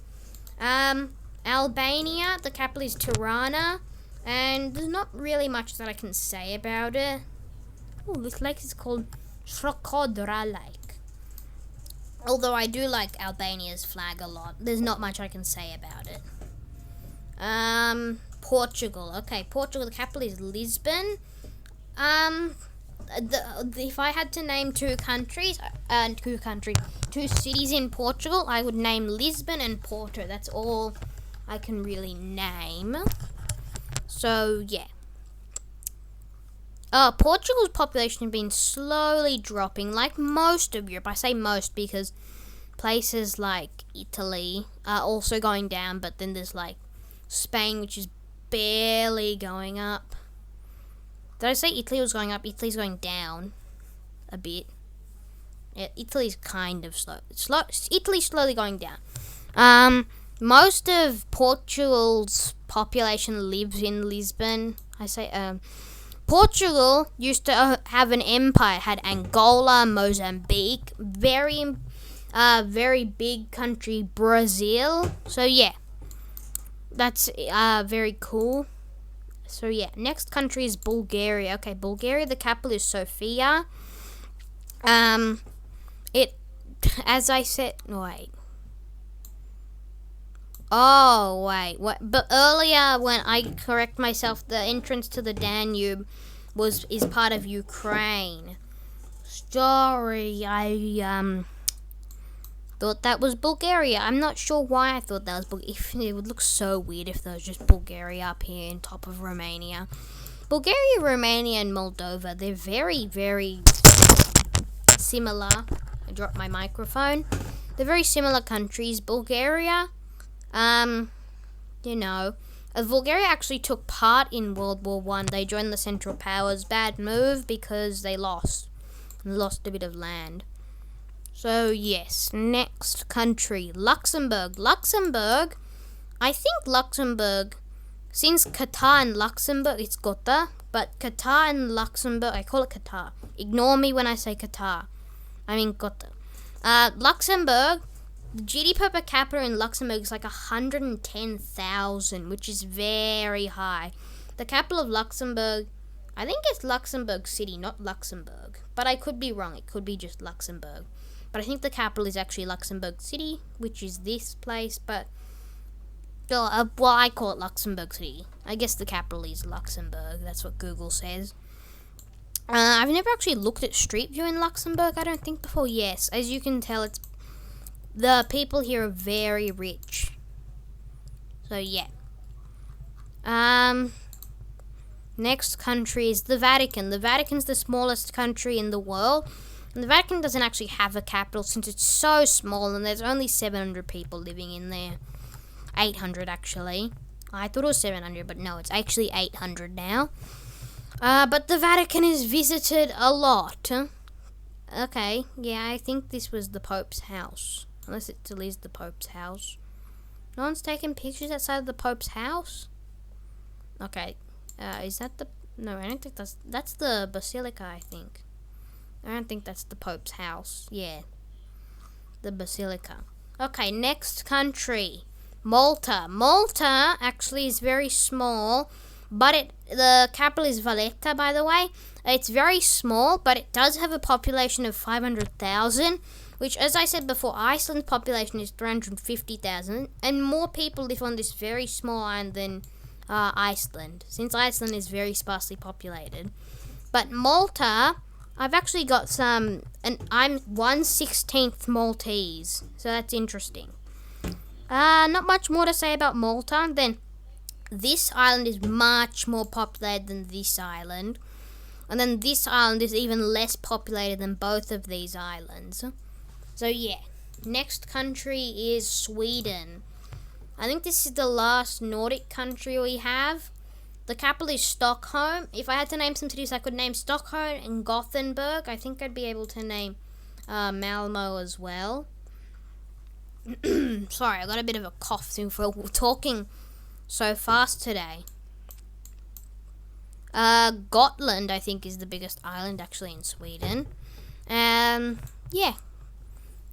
Albania, the capital is Tirana, and there's not really much that I can say about it. Oh, this lake is called Srokodra Lake. Although I do like Albania's flag a lot. There's not much I can say about it. Portugal. Okay, Portugal, the capital is Lisbon. If I had to name two cities in Portugal, I would name Lisbon and Porto. That's all I can really name. So, yeah. Portugal's population has been slowly dropping, like most of Europe. I say most because places like Italy are also going down, but then there's like Spain, which is barely going up. Did I say Italy was going up? Italy's going down a bit. Yeah, Italy's kind of slow. Italy's slowly going down. Most of Portugal's population lives in Lisbon. Portugal used to have an empire. Had Angola, Mozambique, very big country, Brazil. So yeah, that's very cool. So yeah, next country is Bulgaria. Okay, Bulgaria, the capital is Sofia. As I said, wait. Oh, wait. What? But earlier, when I correct myself, the entrance to the Danube is part of Ukraine. Sorry, I thought that was Bulgaria. I'm not sure why I thought that was Bulgaria. It would look so weird if there was just Bulgaria up here on top of Romania. Bulgaria, Romania, and Moldova, they're very, very similar. I dropped my microphone. They're very similar countries. Bulgaria, Bulgaria actually took part in World War One. They joined the Central Powers. Bad move because they lost a bit of land. So, yes, next country, Luxembourg. I think Luxembourg, since Qatar and Luxembourg, it's Gotha, but Qatar and Luxembourg, I call it Qatar. Ignore me when I say Qatar. I mean Gotha. Luxembourg, the GDP per capita in Luxembourg is like 110,000, which is very high. The capital of Luxembourg, I think it's Luxembourg City, not Luxembourg. But I could be wrong. It could be just Luxembourg. But I think the capital is actually Luxembourg City, which is this place. But, well, I call it Luxembourg City. I guess the capital is Luxembourg. That's what Google says. I've never actually looked at Street View in Luxembourg, I don't think, before. Yes, as you can tell, the people here are very rich. So, yeah. Next country is the Vatican. The Vatican's the smallest country in the world. And the Vatican doesn't actually have a capital since it's so small and there's only 700 people living in there. 800, actually. I thought it was 700, but no, it's actually 800 now. But the Vatican is visited a lot. Okay, yeah, I think this was the Pope's house. Unless it still is the Pope's house. No one's taking pictures outside of the Pope's house? Okay, is that the... No, I don't think that's the Basilica, I think. I don't think that's the Pope's house. Yeah, the Basilica. Okay, next country. Malta. Malta actually is very small, but the capital is Valletta, by the way. It's very small, but it does have a population of 500,000, which, as I said before, Iceland's population is 350,000, and more people live on this very small island than Iceland, since Iceland is very sparsely populated. But Malta, I've actually got some, and I'm 1/16 Maltese, so that's interesting. Not much more to say about Malta. Then this island is much more populated than this island, and then this island is even less populated than both of these islands. So yeah, next country is Sweden. I think this is the last Nordic country we have. The capital is Stockholm. If I had to name some cities, I could name Stockholm and Gothenburg. I think I'd be able to name Malmo as well. Sorry, I got a bit of a cough for talking so fast today. Gotland, I think, is the biggest island actually in Sweden. Yeah.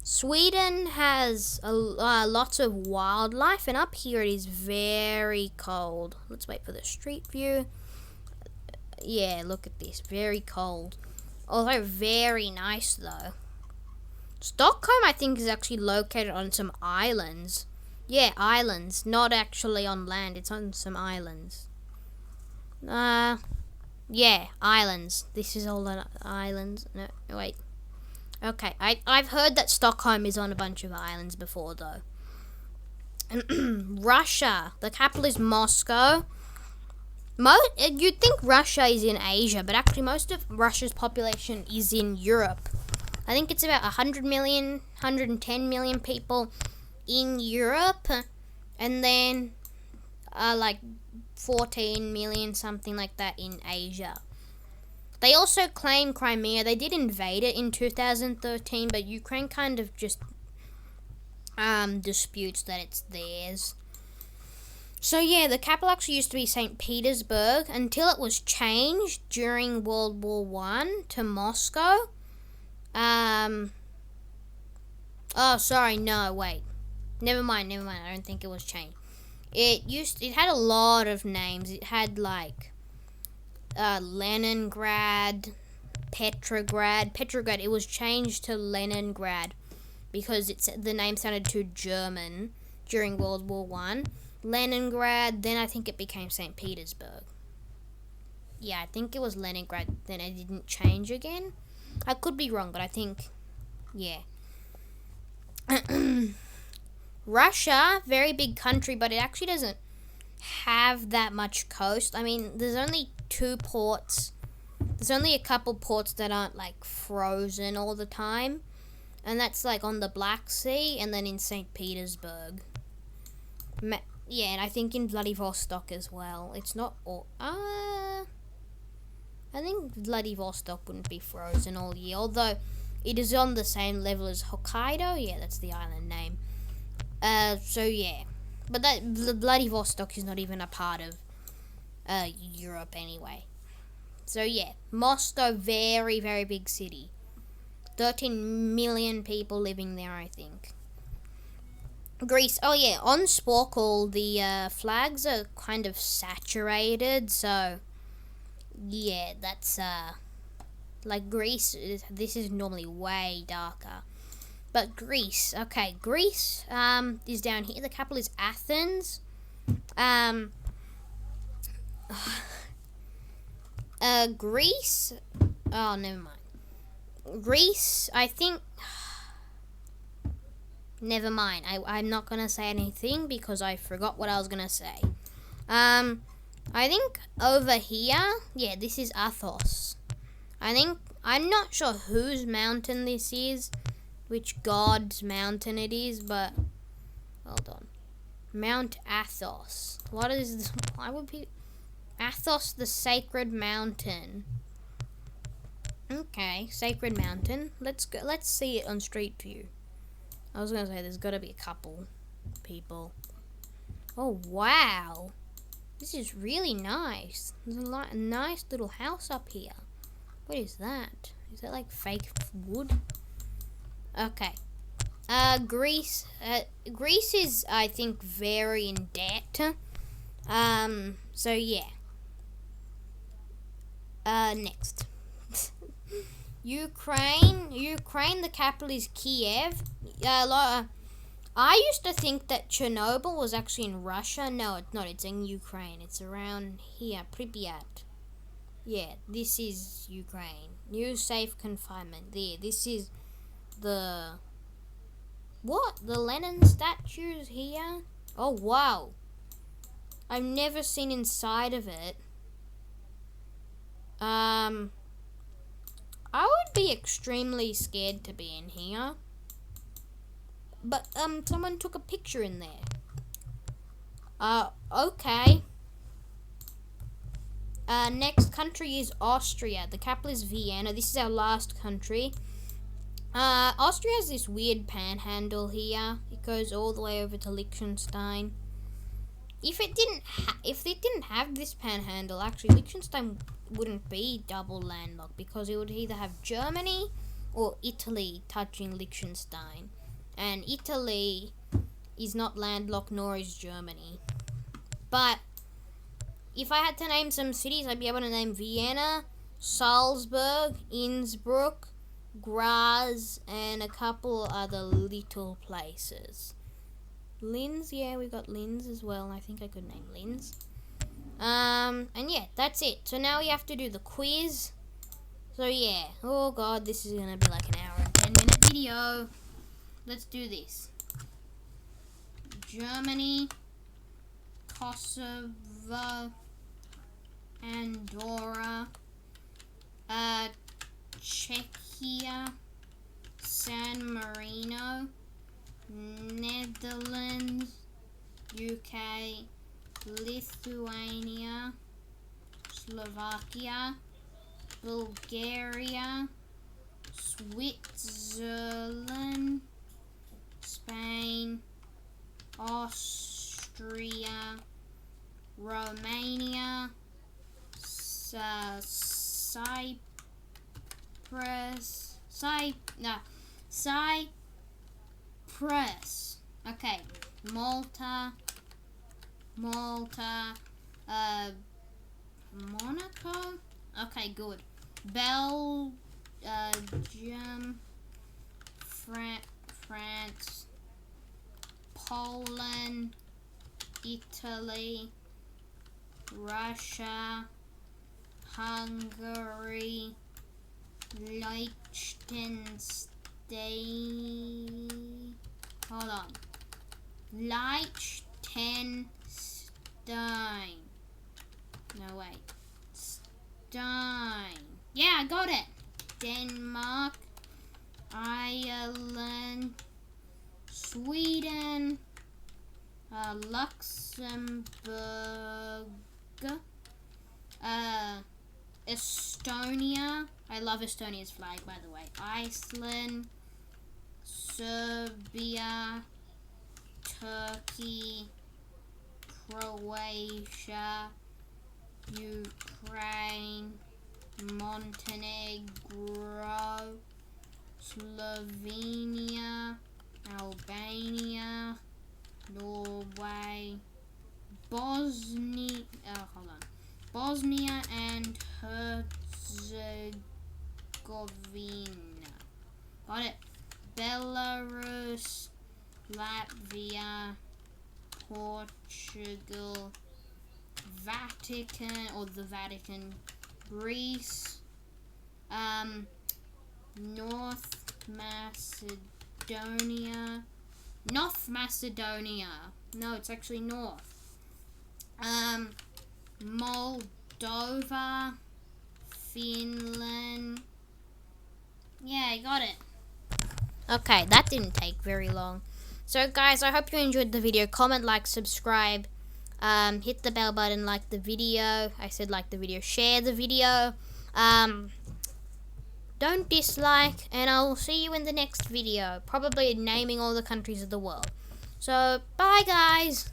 Sweden has lots of wildlife, and up here it is very cold. Let's wait for the street view. Yeah, look at this. Very cold. Although very nice, though. Stockholm, I think, is actually located on some islands. Yeah, islands. Not actually on land. It's on some islands. Yeah, islands. This is all the islands. No, wait. Okay, I've heard that Stockholm is on a bunch of islands before, though. Russia. The capital is Moscow. You'd think Russia is in Asia, but actually most of Russia's population is in Europe. I think it's about 100 million, 110 million people in Europe, and then like 14 million, something like that, in Asia. They also claim Crimea. They did invade it in 2013, but Ukraine kind of just disputes that it's theirs. So yeah, the capital actually used to be St. Petersburg until it was changed during World War I to Moscow. Oh, sorry, no, wait. Never mind, I don't think it was changed. It had a lot of names. It had like Leningrad, Petrograd. It was changed to Leningrad because the name sounded too German during World War I. Leningrad, then I think it became St. Petersburg. Yeah, I think it was Leningrad, then it didn't change again. I could be wrong, but I think, yeah. Russia, very big country, but it actually doesn't have that much coast. I mean, there's only 2 ports. There's only a couple ports that aren't like frozen all the time, and that's like on the Black Sea and then in St. Petersburg. Yeah, and I think in Vladivostok as well. It's not all. I think Vladivostok wouldn't be frozen all year, although it is on the same level as Hokkaido. Yeah, that's the island name. So yeah, but Vladivostok is not even a part of Europe anyway. So yeah, Moscow, very, very big city. 13 million people living there, I think. Greece. Oh yeah, on Sporkle the flags are kind of saturated, so yeah, that's like Greece. This is normally way darker, but Greece. Okay, Greece is down here. The capital is Athens. Greece. Oh, never mind. Greece. I think. Never mind. I'm not gonna say anything because I forgot what I was gonna say. I think over here, yeah, this is Athos. I'm not sure whose mountain this is, which god's mountain it is, but hold on. Mount Athos. What is this? Why would be Athos the sacred mountain? Okay, sacred mountain. Let's go. Let's see it on Street View. I was gonna say there's gotta be a couple people. Oh wow, this is really nice. There's a nice little house up here. What is that? Is that like fake wood? Okay. Greece. Greece is, I think, very in debt. So yeah. Next. Ukraine. The capital is Kiev. I used to think that Chernobyl was actually in Russia. No, it's not. It's in Ukraine. It's around here, Pripyat. Yeah, this is Ukraine. New safe confinement. There. This is the... What? The Lenin statues here? Oh, wow. I've never seen inside of it. I would be extremely scared to be in here. But, someone took a picture in there. Okay. Next country is Austria. The capital is Vienna. This is our last country. Austria has this weird panhandle here. It goes all the way over to Liechtenstein. If it didn't have this panhandle, actually, Liechtenstein wouldn't be double landlocked because it would either have Germany or Italy touching Liechtenstein. And Italy is not landlocked, nor is Germany. But if I had to name some cities, I'd be able to name Vienna, Salzburg, Innsbruck, Graz, and a couple other little places. Linz, yeah, we got Linz as well. I think I could name Linz. And yeah, that's it. So now we have to do the quiz. So yeah, oh god, this is gonna be like an hour and 10-minute video. Let's do this. Germany, Kosovo, Andorra, Czechia, San Marino, Netherlands, UK, Lithuania, Slovakia, Bulgaria, Switzerland, Spain, Austria, Romania, Cyprus. Okay, Malta, Monaco. Okay, good. Belgium, France, Poland, Italy, Russia, Hungary, Liechtenstein. Hold on. Liechtenstein. No, wait. Stein. Yeah, I got it. Denmark, Ireland, Sweden, Luxembourg, Estonia. I love Estonia's flag, by the way. Iceland, Serbia, Turkey, Croatia, Ukraine, Montenegro, Slovenia, Albania, Norway, Bosnia, Bosnia and Herzegovina. Got it. Belarus, Latvia, Portugal, Vatican or the Vatican, Greece, North Macedonia. No, it's actually North. Moldova, Finland. Yeah, I got it. Okay, that didn't take very long. So guys, I hope you enjoyed the video. Comment, like, subscribe. Hit the bell button, like the video. I said like the video. Share the video. Don't dislike, and I'll see you in the next video. Probably naming all the countries of the world. So, bye guys.